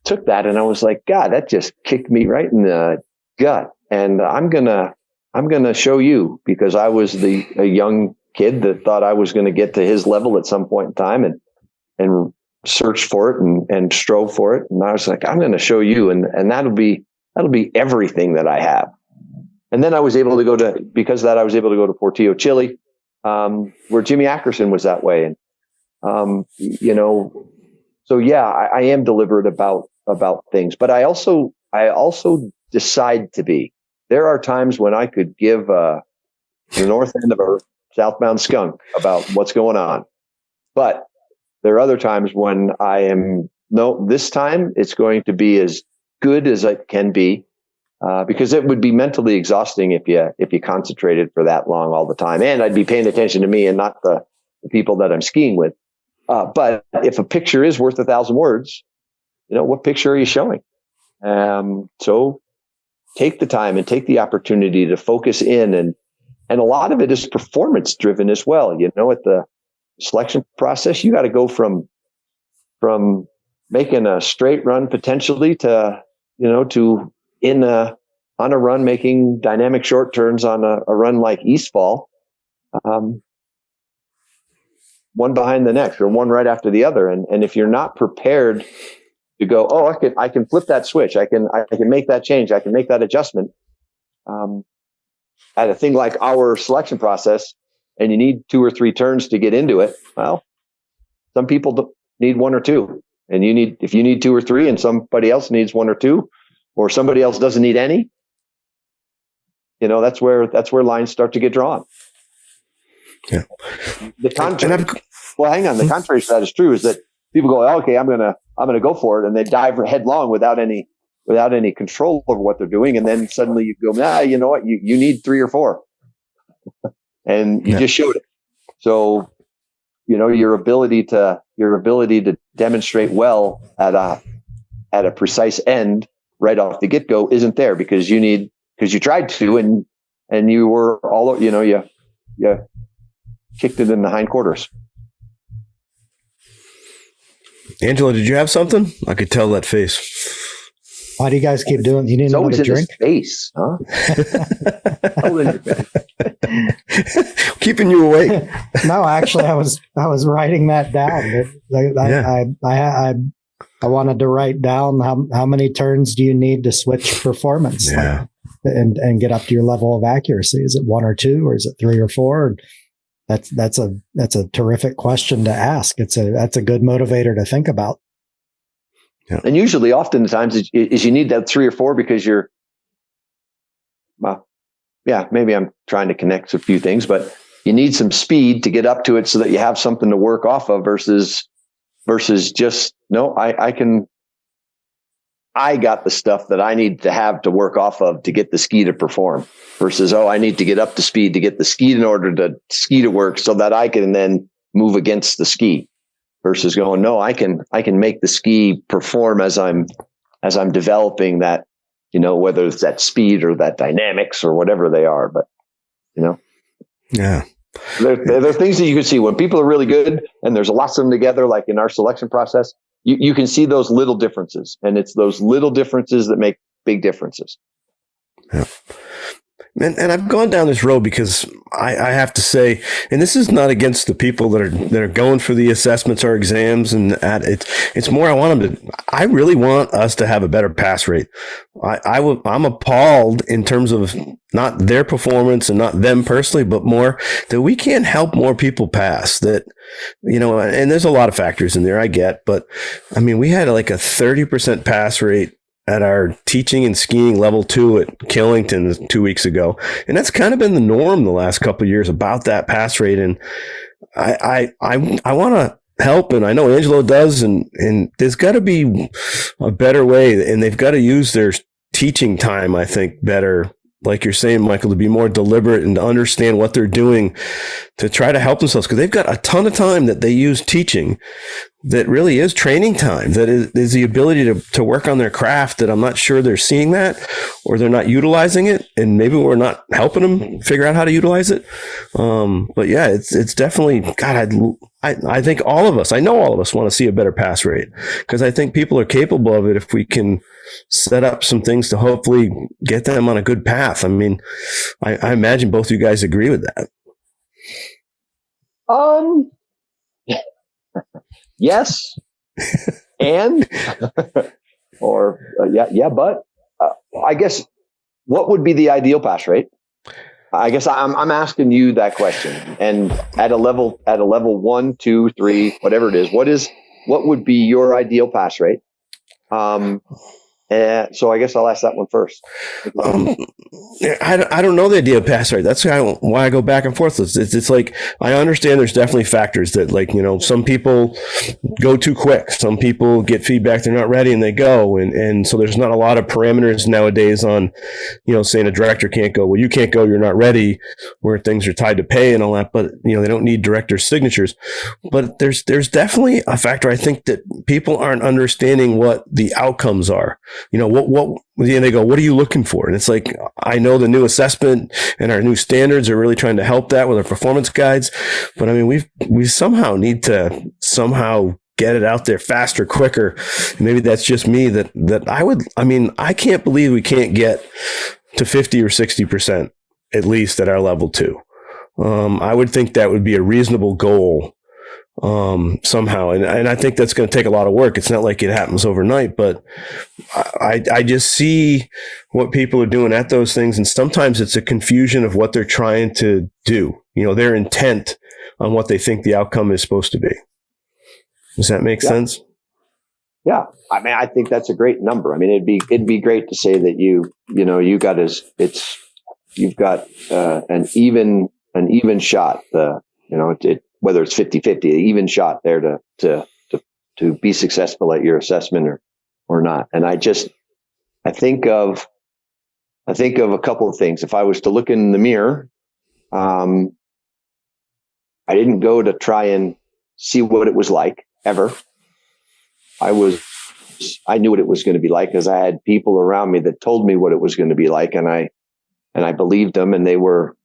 took that and I was like, God, that just kicked me right in the gut, and I'm gonna show you, because I was a young kid that thought I was going to get to his level at some point in time, and searched for it and strove for it. And I was like, I'm going to show you, and that'll be everything that I have. And then I was able to go to Portillo, Chile, where Jimmy Ackerson was that way. And, so yeah, I am deliberate about things, but I also decide to be. There are times when I could give the north end of a southbound skunk about what's going on. But there are other times when this time it's going to be as good as it can be, because it would be mentally exhausting if you concentrated for that long all the time. And I'd be paying attention to me and not the people that I'm skiing with. But if a picture is worth 1,000 words, what picture are you showing? So take the time and take the opportunity to focus in, and a lot of it is performance driven as well. At the selection process, you got to go from making a straight run potentially to on a run making dynamic short turns on a run like Eastfall, one behind the next or one right after the other. And if you're not prepared to go, I can flip that switch, I can make that change, I can make that adjustment, at a thing like our selection process, and you need 2 or 3 turns to get into it. Well, some people need 1 or 2, and if you need 2 or 3 and somebody else needs 1 or 2, or somebody else doesn't need any, that's where lines start to get drawn.
Yeah.
The contrary. Well, hang on. The contrary to that is true, is that people go, okay, I'm gonna go for it, and they dive headlong without any control over what they're doing, and then suddenly you go, you know what, you need 3 or 4, and you just showed it. So, your ability to demonstrate well at a precise end right off the get go isn't there, because you tried to, and you were all, you kicked it in the hindquarters.
Angela, did you have something? I could tell that face.
Why do you guys keep doing? You need another drink?
Face, huh?
Keeping you awake.
No, actually, I was writing that down. I wanted to write down how many turns do you need to switch performance.
Yeah.
and get up to your level of accuracy? Is it 1 or 2, or is it 3 or 4? That's a terrific question to ask. That's a good motivator to think about.
Yeah. And usually, oftentimes, is you need that 3 or 4 because maybe I'm trying to connect a few things, but you need some speed to get up to it so that you have something to work off of versus just, no, I got the stuff that I need to have to work off of to get the ski to perform versus, I need to get up to speed to get the ski in order to ski to work so that I can then move against the ski versus going, no, I can make the ski perform as I'm developing that, whether it's that speed or that dynamics or whatever they are, but
yeah.
There are things that you can see when people are really good and there's lots of them together, like in our selection process, you can see those little differences, and it's those little differences that make big differences.
Yeah. And I've gone down this road because I have to say, and this is not against the people that are going for the assessments or exams, and it's more I really want us to have a better pass rate. I'm appalled in terms of not their performance and not them personally, but more that we can't help more people pass. That, and there's a lot of factors in there, I get, but I mean, we had like a 30% pass rate at our teaching and skiing level 2 at Killington 2 weeks ago. And that's kind of been the norm the last couple of years about that pass rate. And I want to help, and I know Angelo does, and there's got to be a better way, and they've got to use their teaching time, I think, better. Like you're saying, Michael, to be more deliberate and to understand what they're doing to try to help themselves, because they've got a ton of time that they use teaching that really is training time, that is the ability to work on their craft, that I'm not sure they're seeing that or they're not utilizing it, and maybe we're not helping them figure out how to utilize it. But yeah, it's definitely, God, I think I know all of us want to see a better pass rate, because I think people are capable of it if we can set up some things to hopefully get them on a good path. I mean, I imagine both of you guys agree with that.
Yes, and or but I guess what would be the ideal pass rate? I guess I'm asking you that question. And at a level 1, 2, 3, whatever it is, what would be your ideal pass rate? So I guess I'll ask that one first.
I don't know the idea of pass rate. That's why I go back and forth. It's like, I understand there's definitely factors that, like, some people go too quick. Some people get feedback they're not ready and they go. And so there's not a lot of parameters nowadays on, saying a director can't go, well, you can't go, you're not ready, where things are tied to pay and all that. But, they don't need director signatures. But there's definitely a factor, I think, that people aren't understanding what the outcomes are. What they go, what are you looking for? And it's like, I know the new assessment and our new standards are really trying to help that with our performance guides. But I mean, we somehow need to get it out there faster, quicker. And maybe that's just me I can't believe we can't get to 50 or 60% at least at our level 2. I would think that would be a reasonable goal. Somehow. And I think that's going to take a lot of work. It's not like it happens overnight, but I just see what people are doing at those things. And sometimes it's a confusion of what they're trying to do, their intent on what they think the outcome is supposed to be. Does that make sense?
Yeah. I mean, I think that's a great number. I mean, it'd be great to say that you've got an even shot, whether it's 50-50, an even shot there to be successful at your assessment or not. And I think of a couple of things. If I was to look in the mirror, I didn't go to try and see what it was like ever. I knew what it was going to be like because I had people around me that told me what it was going to be like, and I believed them, and they were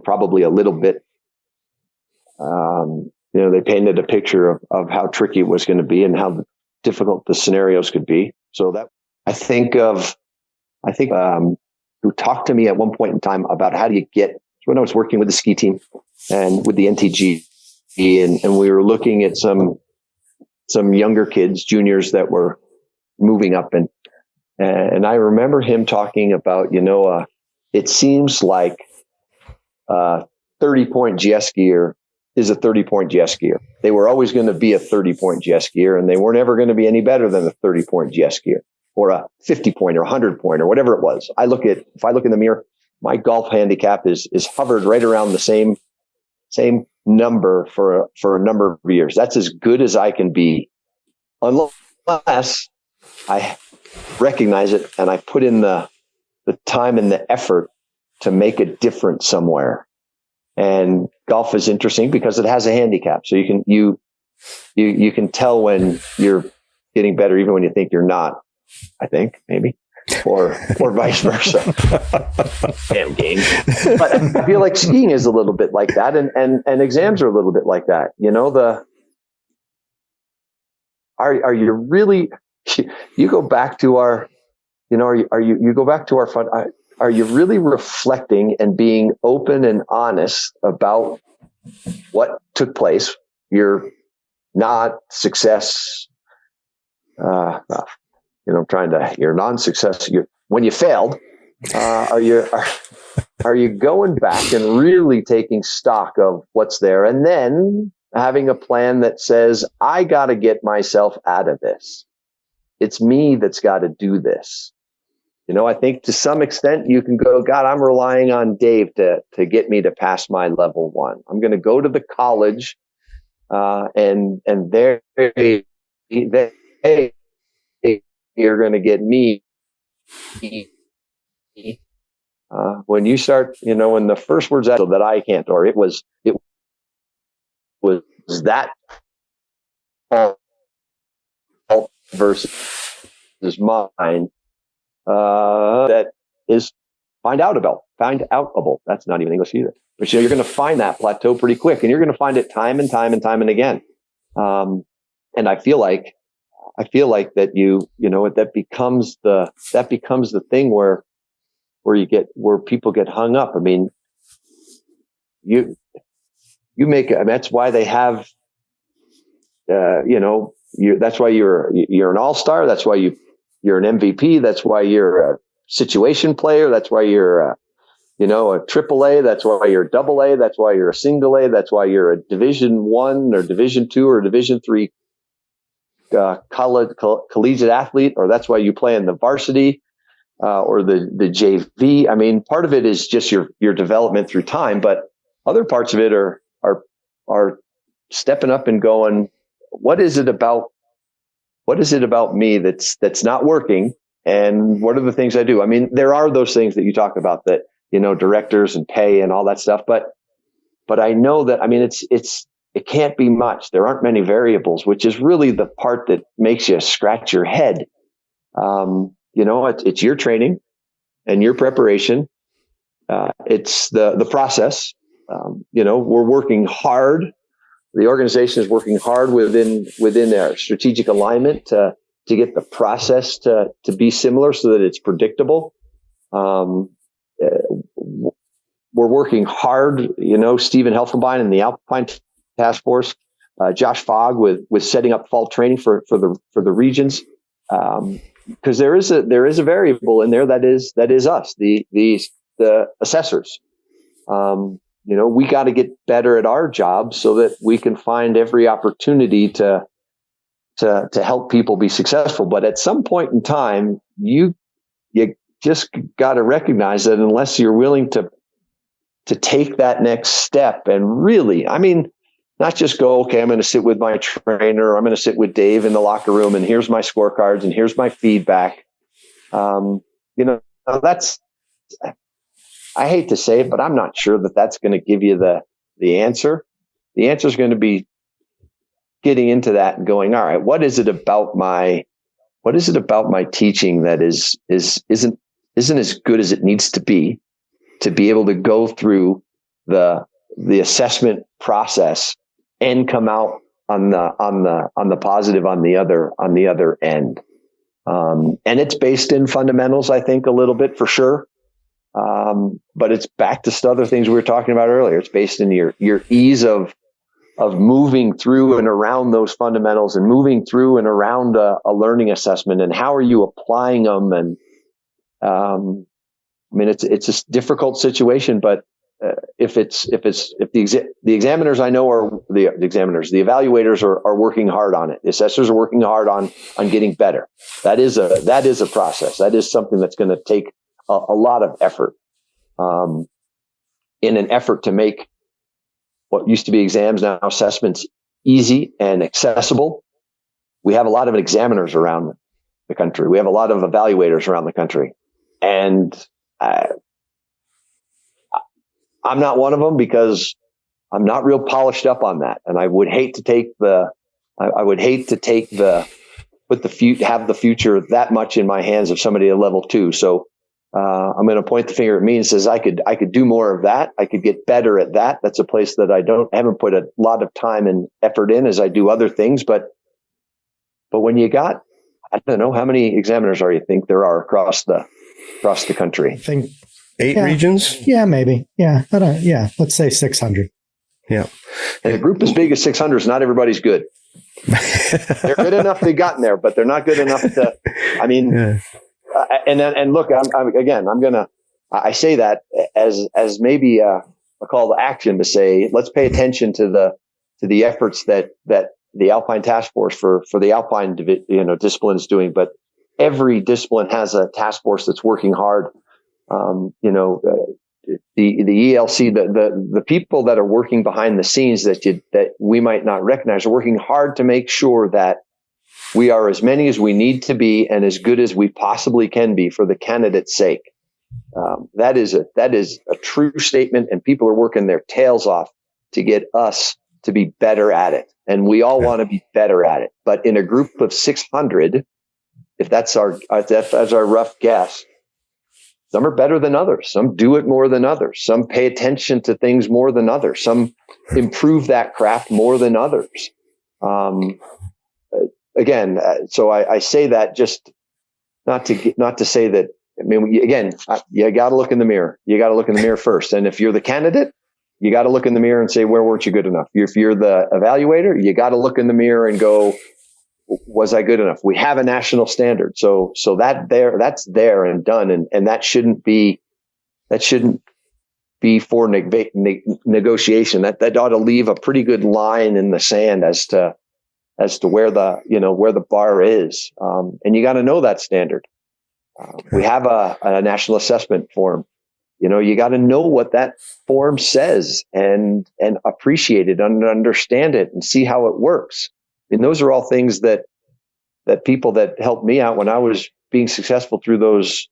probably a little bit. They painted a picture of how tricky it was going to be and how difficult the scenarios could be. So that I think who talked to me at one point in time about how do you get, when I was working with the ski team and with the NTG, and we were looking at some younger kids, juniors that were moving up, and And I remember him talking about, it seems like 30-point GS skier is a 30-point GS skier. They were always going to be a 30-point GS skier, and they weren't ever going to be any better than a 30-point GS skier or a 50-point or 100-point or whatever it was. If I look in the mirror, my golf handicap is hovered right around the same number for a number of years. That's as good as I can be, unless I recognize it and I put in the time and the effort to make a difference somewhere. And golf is interesting because it has a handicap. So you can tell when you're getting better, even when you think you're not, I think, maybe, or vice versa. Damn game. But I feel like skiing is a little bit like that. And exams are a little bit like that. Are you really, you go back to our, you go back to our fun. Are you really reflecting and being open and honest about what took place? You're not success. Your non-success. When you failed, are you going back and really taking stock of what's there, and then having a plan that says, I got to get myself out of this. It's me that's got to do this. I think to some extent you can go, God, I'm relying on Dave to get me to pass my level 1. I'm going to go to the college, and there you're going to get me. When you start, when the first words out that I can't, or it was that versus mine. That is find outable. That's not even English either. But you're going to find that plateau pretty quick, and you're going to find it time and time and again. And I feel like that that becomes the thing where people get hung up. I mean, you make. I mean, that's why they have. That's why you're an all-star. That's why you're an MVP. That's why you're a situation player. That's why you're a AAA. That's why you're a AA. That's why you're a single A. That's why you're a Division I or Division II or Division III collegiate athlete, or that's why you play in the varsity or the JV. I mean, part of it is just your development through time, but other parts of it are stepping up and going, what is it about me that's not working? And what are the things I do? I mean, there are those things that you talk about that, directors and pay and all that stuff. But I know that, I mean, it can't be much. There aren't many variables, which is really the part that makes you scratch your head. It's your training and your preparation. It's the process. We're working hard. The organization is working hard within their strategic alignment to get the process to be similar so that it's predictable. We're working hard, Stephen Helfenbein and the Alpine task force, Josh Fogg with setting up fall training for the regions. Because there is a variable in there that is us, the assessors. We got to get better at our job so that we can find every opportunity to help people be successful. But at some point in time, you just got to recognize that unless you're willing to take that next step and really, I mean, not just go, okay, I'm going to sit with my trainer, or I'm going to sit with Dave in the locker room, and here's my scorecards and here's my feedback. That's, I hate to say it, but I'm not sure that that's going to give you the answer. The answer is going to be getting into that and going, all right, what is it about my teaching that isn't as good as it needs to be able to go through the assessment process and come out on the positive on the other end. And it's based in fundamentals, I think, a little bit for sure. But it's back to other things we were talking about earlier. It's based in your ease of moving through and around those fundamentals and moving through and around a learning assessment, and how are you applying them? And it's a difficult situation, but if the examiners I know are the evaluators are working hard on it. The assessors are working hard on getting better. That is a process. That is something that's going to take a lot of effort, in an effort to make what used to be exams, now assessments, easy and accessible. We have a lot of examiners around the country. We have a lot of evaluators around the country, and I'm not one of them because I'm not real polished up on that. And I would hate to take have the future that much in my hands of somebody at level 2. So I'm going to point the finger at me and says I could do more of that. I could get better at that. That's a place that I haven't put a lot of time and effort in as I do other things. But when you got, I don't know, how many examiners you think there are across the country?
I think
8 regions.
Yeah, maybe. Yeah. Let's say 600.
Yeah.
And a group as big as 600 is not everybody's good. They're good enough to gotten there, but they're not good enough to,
Yeah.
And look, I say that as maybe a call to action to say, let's pay attention to the efforts that the Alpine Task Force for the Alpine discipline is doing. But every discipline has a task force that's working hard. The ELC, the people that are working behind the scenes that we might not recognize are working hard to make sure that we are as many as we need to be and as good as we possibly can be for the candidate's sake. That is a true statement, and people are working their tails off to get us to be better at it. And we all want to be better at it. But in a group of 600, if that's our rough guess, some are better than others. Some do it more than others. Some pay attention to things more than others. Some improve that craft more than others. So I say that just not to say that. You got to look in the mirror. You got to look in the mirror first. And if you're the candidate, you got to look in the mirror and say, where weren't you good enough? If you're the evaluator, you got to look in the mirror and go, was I good enough? We have a national standard. So that's there and done. And that shouldn't be for negotiation. That ought to leave a pretty good line in the sand as to where the bar is. And you got to know that standard. We have a national assessment form. You got to know what that form says and appreciate it and understand it and see how it works. And those are all things that people that helped me out when I was being successful through those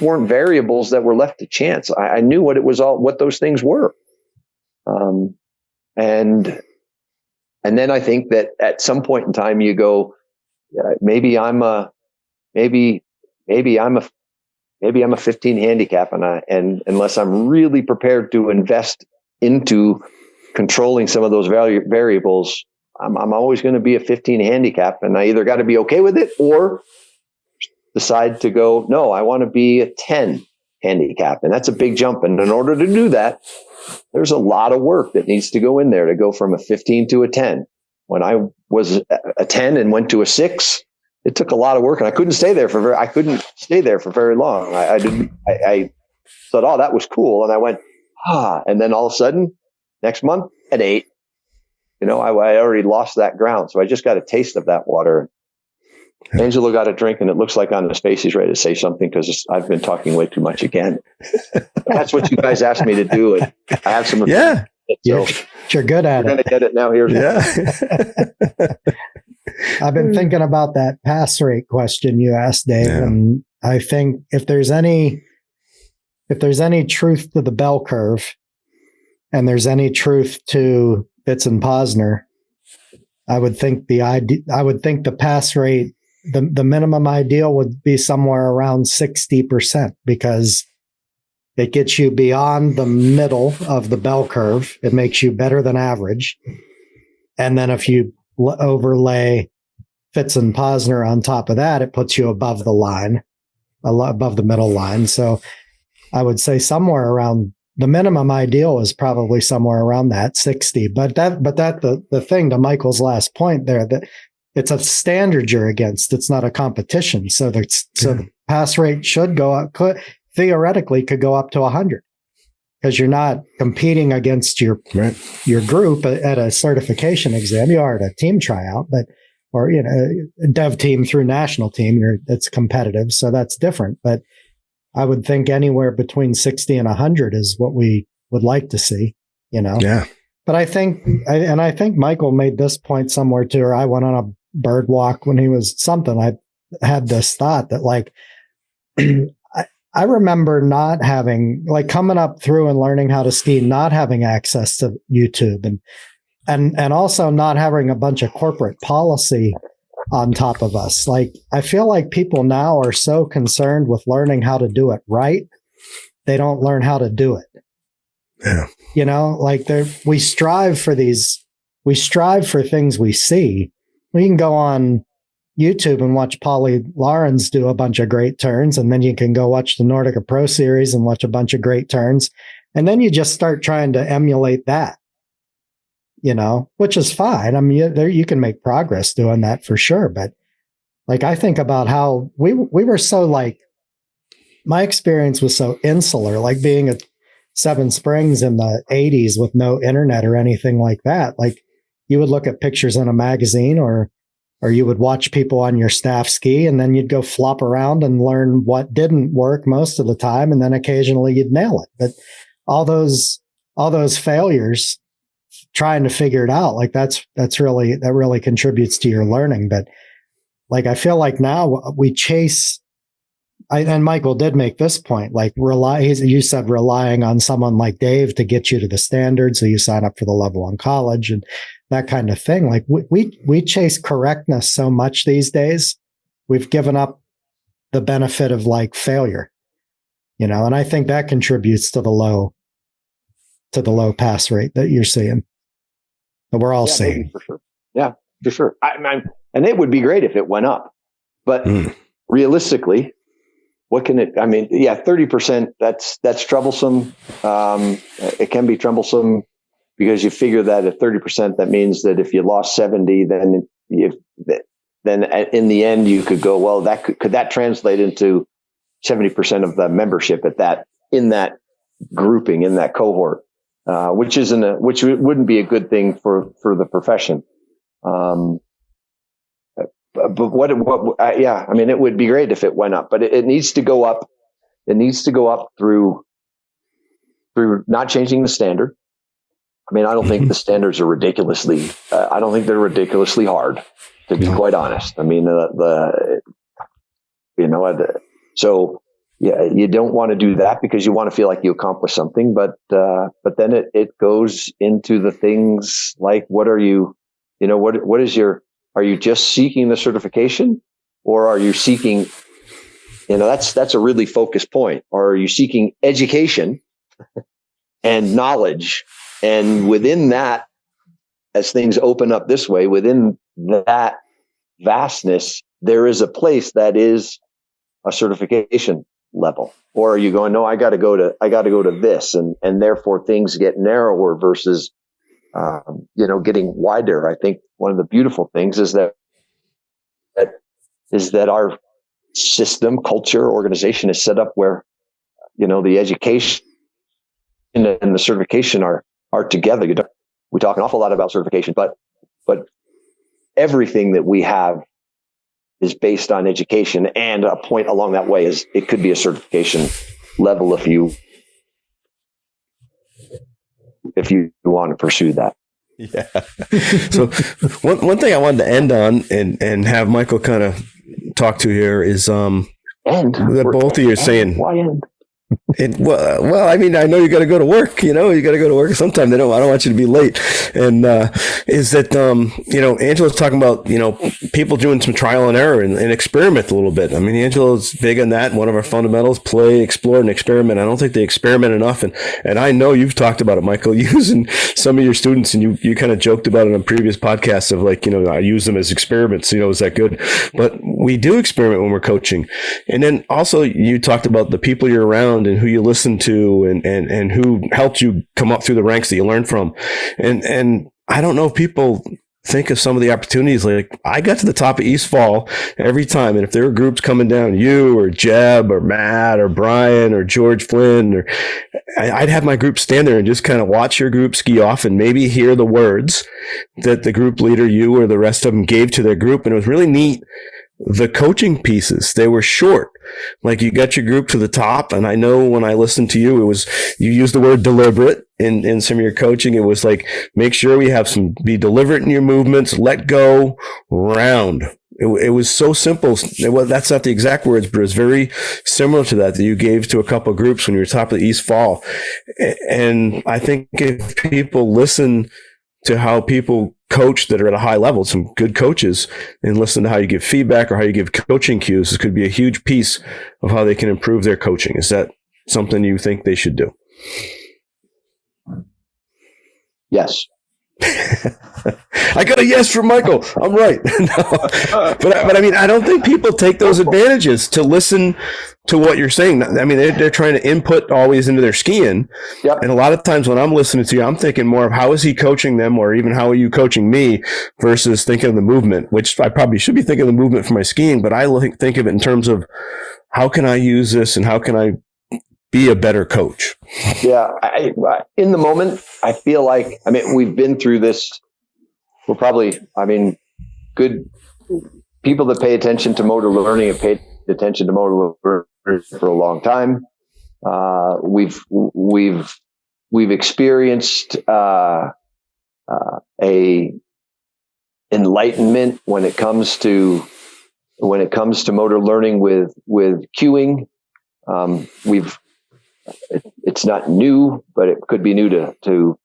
weren't variables that were left to chance. I knew what those things were. And then I think that at some point in time you go, maybe I'm a 15 handicap, and unless I'm really prepared to invest into controlling some of those variables, I'm always going to be a 15 handicap, and I either got to be okay with it or decide to go, no, I want to be a 10 handicap. And that's a big jump. And in order to do that, there's a lot of work that needs to go in there to go from a 15 to a 10. When I was a 10 and went to a 6, it took a lot of work, and I couldn't stay there for very long. I thought, oh, that was cool. And I went, and then all of a sudden next month at 8, I already lost that ground. So I just got a taste of that water. Angelo got a drink, and it looks like on his face he's ready to say something because I've been talking way too much again. That's what you guys asked me to do. And I have some.
Yeah. So you're good at it.
We're going to get it now. Here's
I've been thinking about that pass rate question you asked, Dave, and I think if there's any truth to the bell curve, and there's any truth to Fitz and Posner, I would think the pass rate, the minimum ideal would be somewhere around 60%, because it gets you beyond the middle of the bell curve. It makes you better than average. And then if you overlay Fitz and Posner on top of that, it puts you above the line, above the middle line. So I would say somewhere around the minimum ideal is probably somewhere around that 60. But the thing, to Michael's last point there, that it's a standard you're against. It's not a competition. So the pass rate should go up, theoretically could go up to 100, because you're not competing against your group at a certification exam. You are at a team tryout, or a dev team through national team, it's competitive. So that's different. But I would think anywhere between 60 and 100 is what we would like to see,
Yeah.
But I think Michael made this point somewhere too, or I went on a bird walk when he was something. I had this thought that, like, I remember not having, like, coming up through and learning how to ski, not having access to YouTube, and also not having a bunch of corporate policy on top of us. Like, I feel like people now are so concerned with learning how to do it right, they don't learn how to do it.
Yeah.
Like, we strive for things we see. We can go on YouTube and watch Polly Lawrence do a bunch of great turns, and then you can go watch the Nordica Pro Series and watch a bunch of great turns, and then you just start trying to emulate that, which is fine. I mean, you can make progress doing that for sure. But, like, I think about how we were so, like, my experience was so insular, like being at Seven Springs in the 80s with no internet or anything like that. Like, you would look at pictures in a magazine, or you would watch people on your staff ski, and then you'd go flop around and learn what didn't work most of the time, and then occasionally you'd nail it. But all those failures, trying to figure it out, like, that really contributes to your learning. But, like, I feel like now we chase. And Michael did make this point, like, you said relying on someone like Dave to get you to the standard, so you sign up for the level 1 college and that kind of thing. Like, we chase correctness so much these days, we've given up the benefit of, like, failure, and I think that contributes to the low pass rate that you're seeing, that we're all seeing.
For sure. Yeah, for sure. And it would be great if it went up, but realistically, what can it? I mean, 30%. That's troublesome. It can be troublesome because you figure that at 30%, that means that if you lost 70, then in the end you could go, well, could that translate into 70% of the membership in that grouping, in that cohort, which wouldn't be a good thing for the profession. But I mean, it would be great if it went up, but it needs to go up. It needs to go up through not changing the standard. I mean, I don't think the standards are ridiculously. I don't think they're ridiculously hard, to be quite honest. I mean, so yeah, you don't want to do that because you want to feel like you accomplished something, but then it goes into the things like, what are you, what is your. Are you just seeking the certification, or are you seeking, that's a really focused point, or are you seeking education and knowledge? And within that, as things open up this way, within that vastness, there is a place that is a certification level. Or are you going, no, I got to go to this, and therefore things get narrower versus getting wider. I think one of the beautiful things is that our system, culture, organization is set up where, the education and the certification are together. We talk an awful lot about certification, but everything that we have is based on education, and a point along that way is it could be a certification level if you want to pursue that.
Yeah. So one thing I wanted to end on and have Michael kind of talk to here is that both of you are saying,
why end?
Well, I mean, I know you got to go to work. You got to go to work sometime. I don't want you to be late. And is that Angela's talking about people doing some trial and error and experiment a little bit. I mean, Angela's big on that. One of our fundamentals: play, explore, and experiment. I don't think they experiment enough. And I know you've talked about it, Michael, using some of your students, and you kind of joked about it on previous podcasts of like, I use them as experiments. Is that good? But we do experiment when we're coaching. And then also you talked about the people you're around around and who you listened to and who helped you come up through the ranks that you learned from. And I don't know if people think of some of the opportunities. Like, I got to the top of East Fall every time, and if there were groups coming down, you or Jeb or Matt or Brian or George Flynn, or I'd have my group stand there and just kind of watch your group ski off and maybe hear the words that the group leader, you or the rest of them, gave to their group. And it was really neat. The coaching pieces, they were short. Like, you got your group to the top, and I know when I listened to you, you used the word deliberate in some of your coaching. It was like, make sure we have be deliberate in your movements, let go, round. It was so simple. That's not the exact words, but it was very similar to that you gave to a couple of groups when you were top of the East Fall. And I think if people listen to how people coach that are at a high level, some good coaches, and listen to how you give feedback or how you give coaching cues, this could be a huge piece of how they can improve their coaching. Is that something you think they should do?
Yes.
I got a yes from Michael. I'm right. No. But I mean, I don't think people take those advantages to listen to what you're saying. I mean, they're trying to input always into their skiing.
Yep.
And a lot of times when I'm listening to you, I'm thinking more of how is he coaching them, or even how are you coaching me, versus thinking of the movement, which I probably should be thinking of the movement for my skiing, but I think of it in terms of how can I use this and how can I be a better coach?
Yeah. In the moment, I feel like, I mean, we've been through this. We're probably, good people that pay attention to motor learning have paid attention to motor learning for a long time. We've experienced a enlightenment when it comes to motor learning with cueing. It's not new, but it could be new to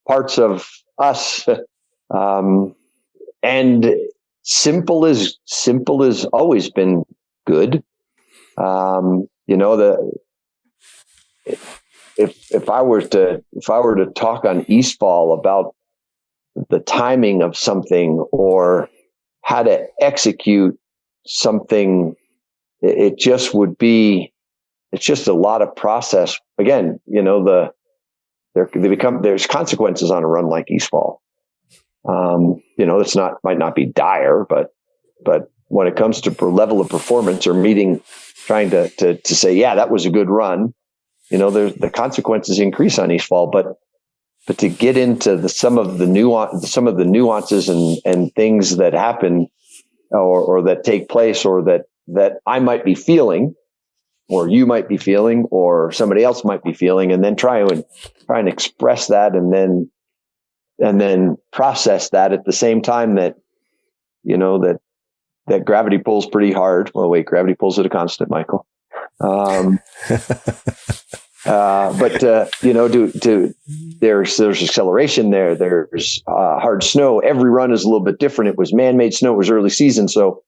parts of us. And simple has always been good. If I were to talk on East Fall about the timing of something or how to execute something, it's just a lot of process. Again, there's consequences on a run like East Fall. It's might not be dire, but when it comes to level of performance or trying to say, yeah, that was a good run, the consequences increase on East Fall, but to get into some of the nuances and things that happen or that take place or that I might be feeling, or you might be feeling, or somebody else might be feeling, and then try and express that, and then process that at the same time that gravity pulls pretty hard. Well, wait, gravity pulls at a constant, Michael. There's acceleration there. There's hard snow. Every run is a little bit different. It was man-made snow. It was early season, so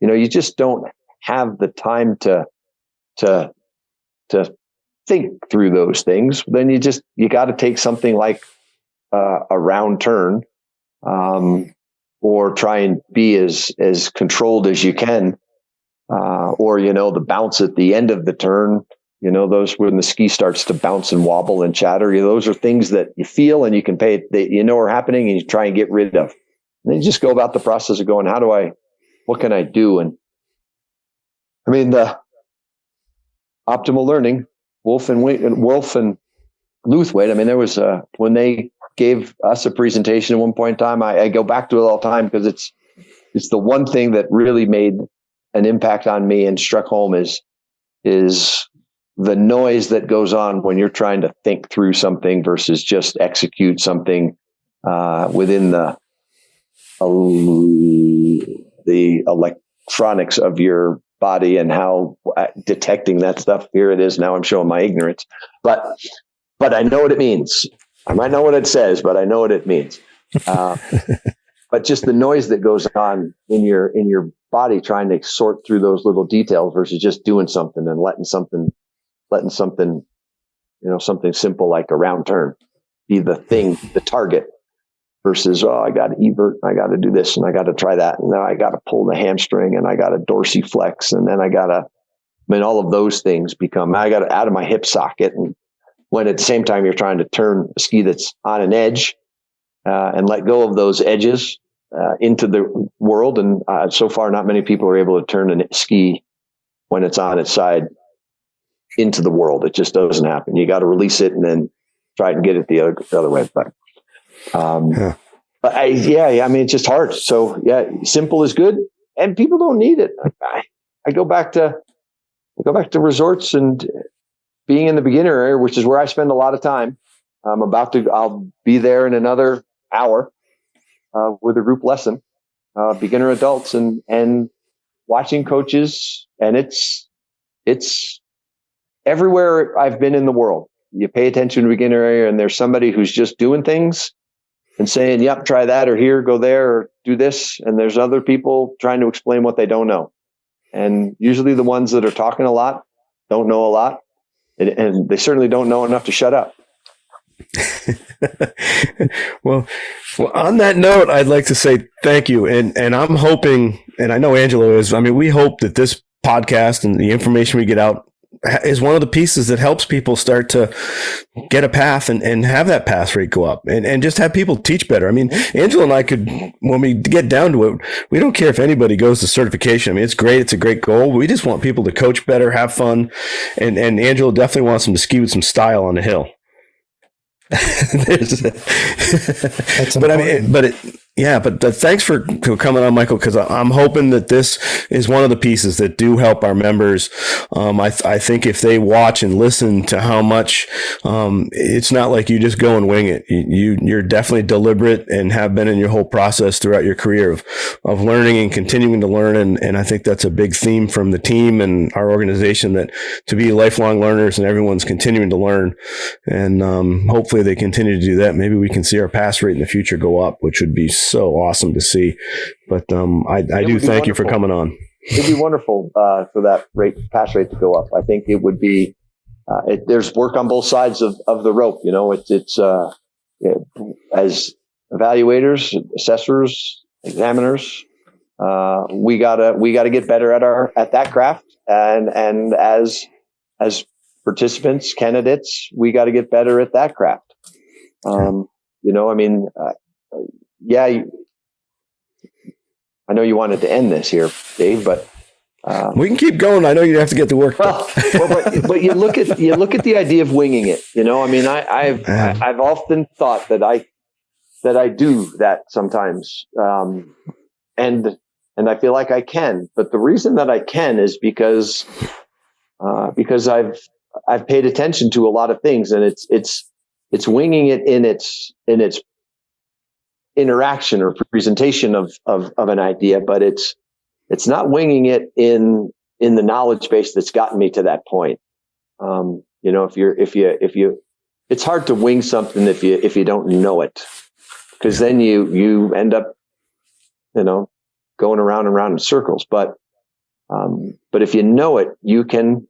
you just don't have the time to think through those things. Then you got to take something like a round turn, or try and be as controlled as you can, or the bounce at the end of the turn. Those when the ski starts to bounce and wobble and chatter. Those are things that you feel and you can are happening, and you try and get rid of. And then you just go about the process of going, what can I do? And I mean, the optimal learning, Wolf and Luthwaite. I mean, there was when they gave us a presentation at one point in time, I go back to it all the time because it's the one thing that really made an impact on me and struck home is the noise that goes on when you're trying to think through something versus just execute something within the electronics of your body, and how detecting that stuff. Here it is. Now I'm showing my ignorance, but I know what it means. I might know what it says, but I know what it means. But just the noise that goes on in your body, trying to sort through those little details versus just doing something and letting something, something simple like a round turn be the thing, the target, versus, I got to evert, I got to do this, and I got to try that, and then I got to pull the hamstring, and I got to dorsiflex, and then I got to I mean, all of those things become, I got it out of my hip socket. And when at the same time you're trying to turn a ski that's on an edge and let go of those edges into the world. And so far, not many people are able to turn a ski when it's on its side into the world. It just doesn't happen. You got to release it and then try and get it the other way. But I mean, it's just hard. So yeah, simple is good, and people don't need it. I go back to resorts and being in the beginner area, which is where I spend a lot of time. I'll be there in another hour with a group lesson, beginner adults, and watching coaches, and it's everywhere I've been in the world. You pay attention to the beginner area, and there's somebody who's just doing things and saying, yep, try that, or here, go there, or do this. And there's other people trying to explain what they don't know. And usually the ones that are talking a lot don't know a lot. And they certainly don't know enough to shut up.
Well, on that note, I'd like to say thank you. And I'm hoping, and I know Angelo is, I mean, we hope that this podcast and the information we get out is one of the pieces that helps people start to get a path and have that pass rate go up and just have people teach better. I mean, Angelo and I could, when we get down to it, we don't care if anybody goes to certification. I mean, it's great. It's a great goal. We just want people to coach better, have fun. And Angelo definitely wants them to ski with some style on the hill. That's but thanks for coming on, Michael, because I'm hoping that this is one of the pieces that do help our members. I think if they watch and listen to how much, it's not like you just go and wing it. You're definitely deliberate and have been in your whole process throughout your career of learning and continuing to learn. And I think that's a big theme from the team and our organization, that to be lifelong learners and everyone's continuing to learn. And hopefully they continue to do that. Maybe we can see our pass rate in the future go up, which would be so awesome to see. But I do thank you for coming on.
It'd be wonderful for that pass rate to go up. I think it would be. There's work on both sides of the rope. You know, it's as evaluators, assessors, examiners, we gotta get better at that craft, and as participants, candidates, we got to get better at that craft. You know, I mean, I know you wanted to end this here, Dave, but
we can keep going. I know you have to get to work.
But you look at the idea of winging it. You know, I mean, I've often thought that I do that sometimes, and I feel like I can. But the reason that I can is because I've paid attention to a lot of things, and it's winging it in its interaction or presentation of an idea, but it's not winging it in the knowledge base that's gotten me to that point. You know, if you, it's hard to wing something if you don't know it, because then you end up, you know, going around and around in circles. But if you know it, you can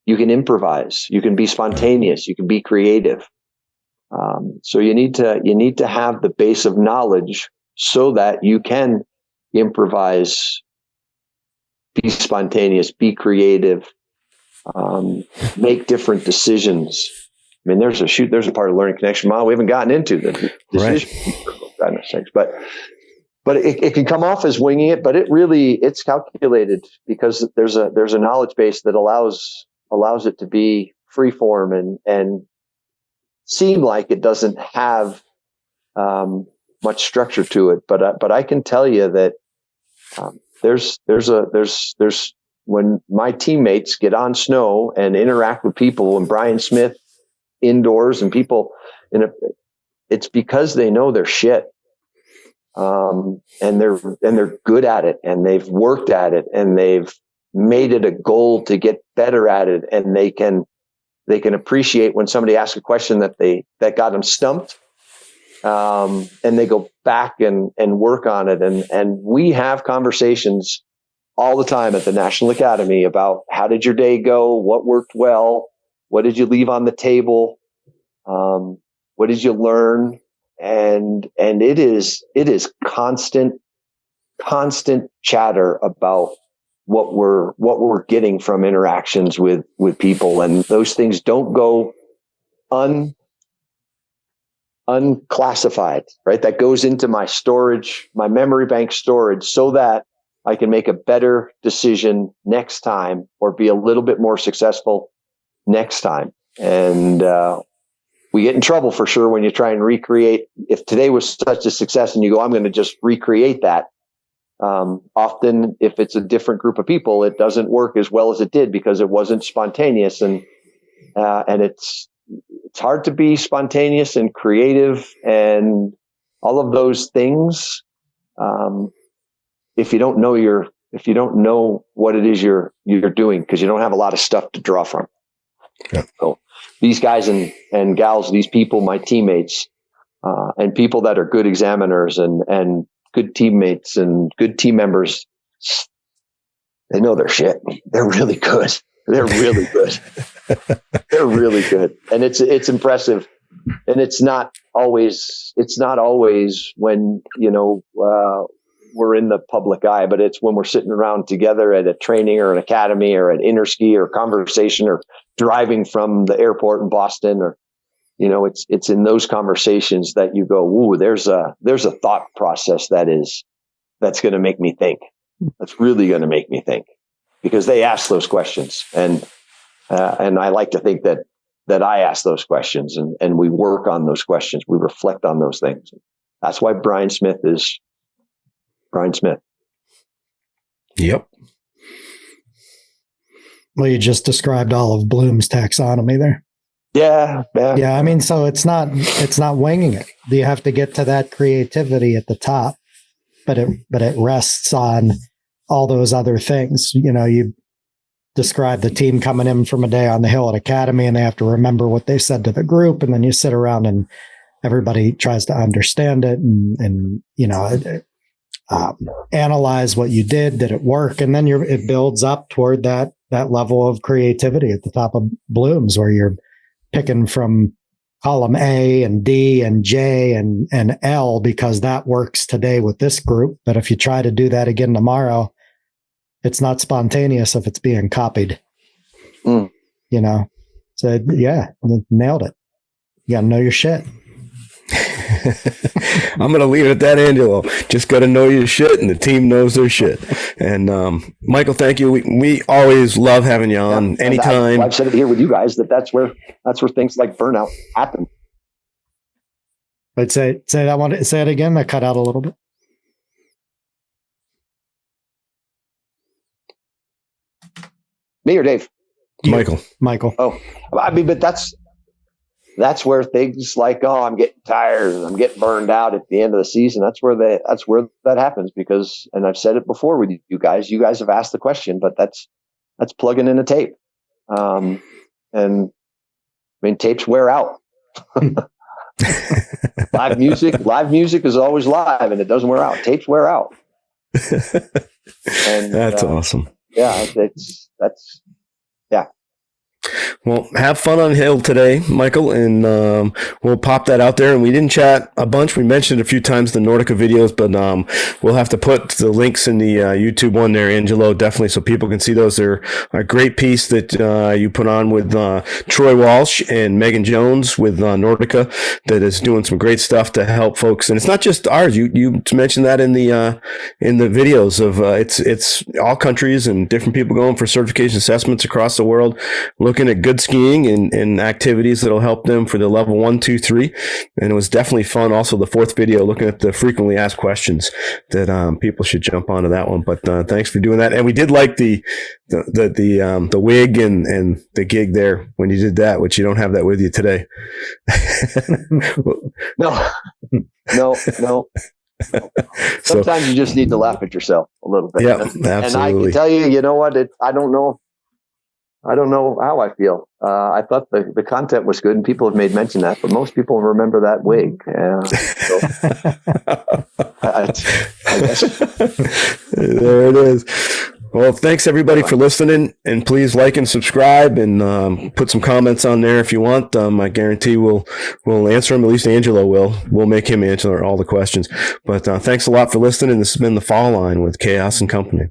improvise, you can be spontaneous, you can be creative. So you need to have the base of knowledge so that you can improvise, be spontaneous, be creative, make different decisions. I mean, there's a part of learning connection model we haven't gotten into, the decision, right. But it can come off as winging it, but it's calculated, because there's a knowledge base that allows it to be free form and seem like it doesn't have much structure to it. But I can tell you that there's when my teammates get on snow and interact with people, and Brian Smith indoors and people, it's because they know their shit. And they're good at it, and they've worked at it, and they've made it a goal to get better at it, and they can appreciate when somebody asks a question that got them stumped, and they go back and work on it, and we have conversations all the time at the National Academy about how did your day go, what worked well, what did you leave on the table, what did you learn. And it is constant chatter about what we're getting from interactions with people, and those things don't go unclassified, right? That goes into my storage, my memory bank storage, so that I can make a better decision next time, or be a little bit more successful next time. And we get in trouble for sure when you try and recreate. If today was such a success and you go, I'm going to just recreate that. Often, if it's a different group of people, it doesn't work as well as it did because it wasn't spontaneous, and it's hard to be spontaneous and creative and all of those things if you don't know what it is you're doing, because you don't have a lot of stuff to draw from.
Yeah.
So these guys and gals, these people, my teammates, and people that are good examiners and good teammates and good team members, they know their shit. They're really good. They're really good. They're really good. And it's impressive. And it's not always when, we're in the public eye, but it's when we're sitting around together at a training or an academy or an interski or conversation, or driving from the airport in Boston, or, it's in those conversations that you go, ooh, there's a thought process that's going to make me think. That's really going to make me think, because they ask those questions. And I like to think that I ask those questions, and we work on those questions. We reflect on those things. That's why Brian Smith is Brian Smith.
Yep. Well, you just described all of Bloom's taxonomy there.
Yeah.
I mean, so it's not winging it. You have to get to that creativity at the top, but it rests on all those other things. You describe the team coming in from a day on the hill at academy, and they have to remember what they said to the group, and then you sit around and everybody tries to understand it and analyze what you did. Did it work? And then it builds up toward that level of creativity at the top of Bloom's, where you're picking from column A and D and J and L, because that works today with this group. But if you try to do that again tomorrow, it's not spontaneous if it's being copied. So yeah, nailed it. You got to know your shit.
I'm going to leave it at that, Angelo. Just got to know your shit, and the team knows their shit. And Michael, thank you. We always love having you on anytime.
I've said it here with you guys that's where things like burnout happen.
But say that one. Say it again. I cut out a little bit.
Me or Dave?
Michael.
Oh, I mean, but that's where things like, I'm getting tired, I'm getting burned out at the end of the season. That's where that happens, because, and I've said it before with you guys have asked the question, but that's plugging in a tape. And I mean, tapes wear out. Live music is always live, and it doesn't wear out. Tapes wear out. And
that's awesome.
Yeah, that's.
Well, have fun on Hill today, Michael, and we'll pop that out there. And we didn't chat a bunch. We mentioned a few times the Nordica videos, but we'll have to put the links in the YouTube one there, Angelo, definitely, so people can see those. They're a great piece that you put on with Troy Walsh and Megan Jones with Nordica, that is doing some great stuff to help folks. And it's not just ours. You mentioned that in the videos of it's all countries and different people going for certification assessments across the world, looking at good skiing and activities that'll help them for the level 1, 2, 3. And it was definitely fun. Also, the fourth video, looking at the frequently asked questions, that people should jump onto that one. But thanks for doing that. And we did like the wig and the gig there when you did that, which you don't have that with you today.
No. Sometimes you just need to laugh at yourself a little bit.
Yeah, absolutely.
And I can tell you, you know what? I don't know how I feel. I thought the content was good, and people have made mention that, but most people remember that wig. I guess.
There it is. Well, thanks everybody for listening, and please like and subscribe, and put some comments on there if you want. I guarantee we'll answer them. At least Angelo will. We'll make him answer all the questions. But thanks a lot for listening. This has been The Fall Line with Chaos and Company.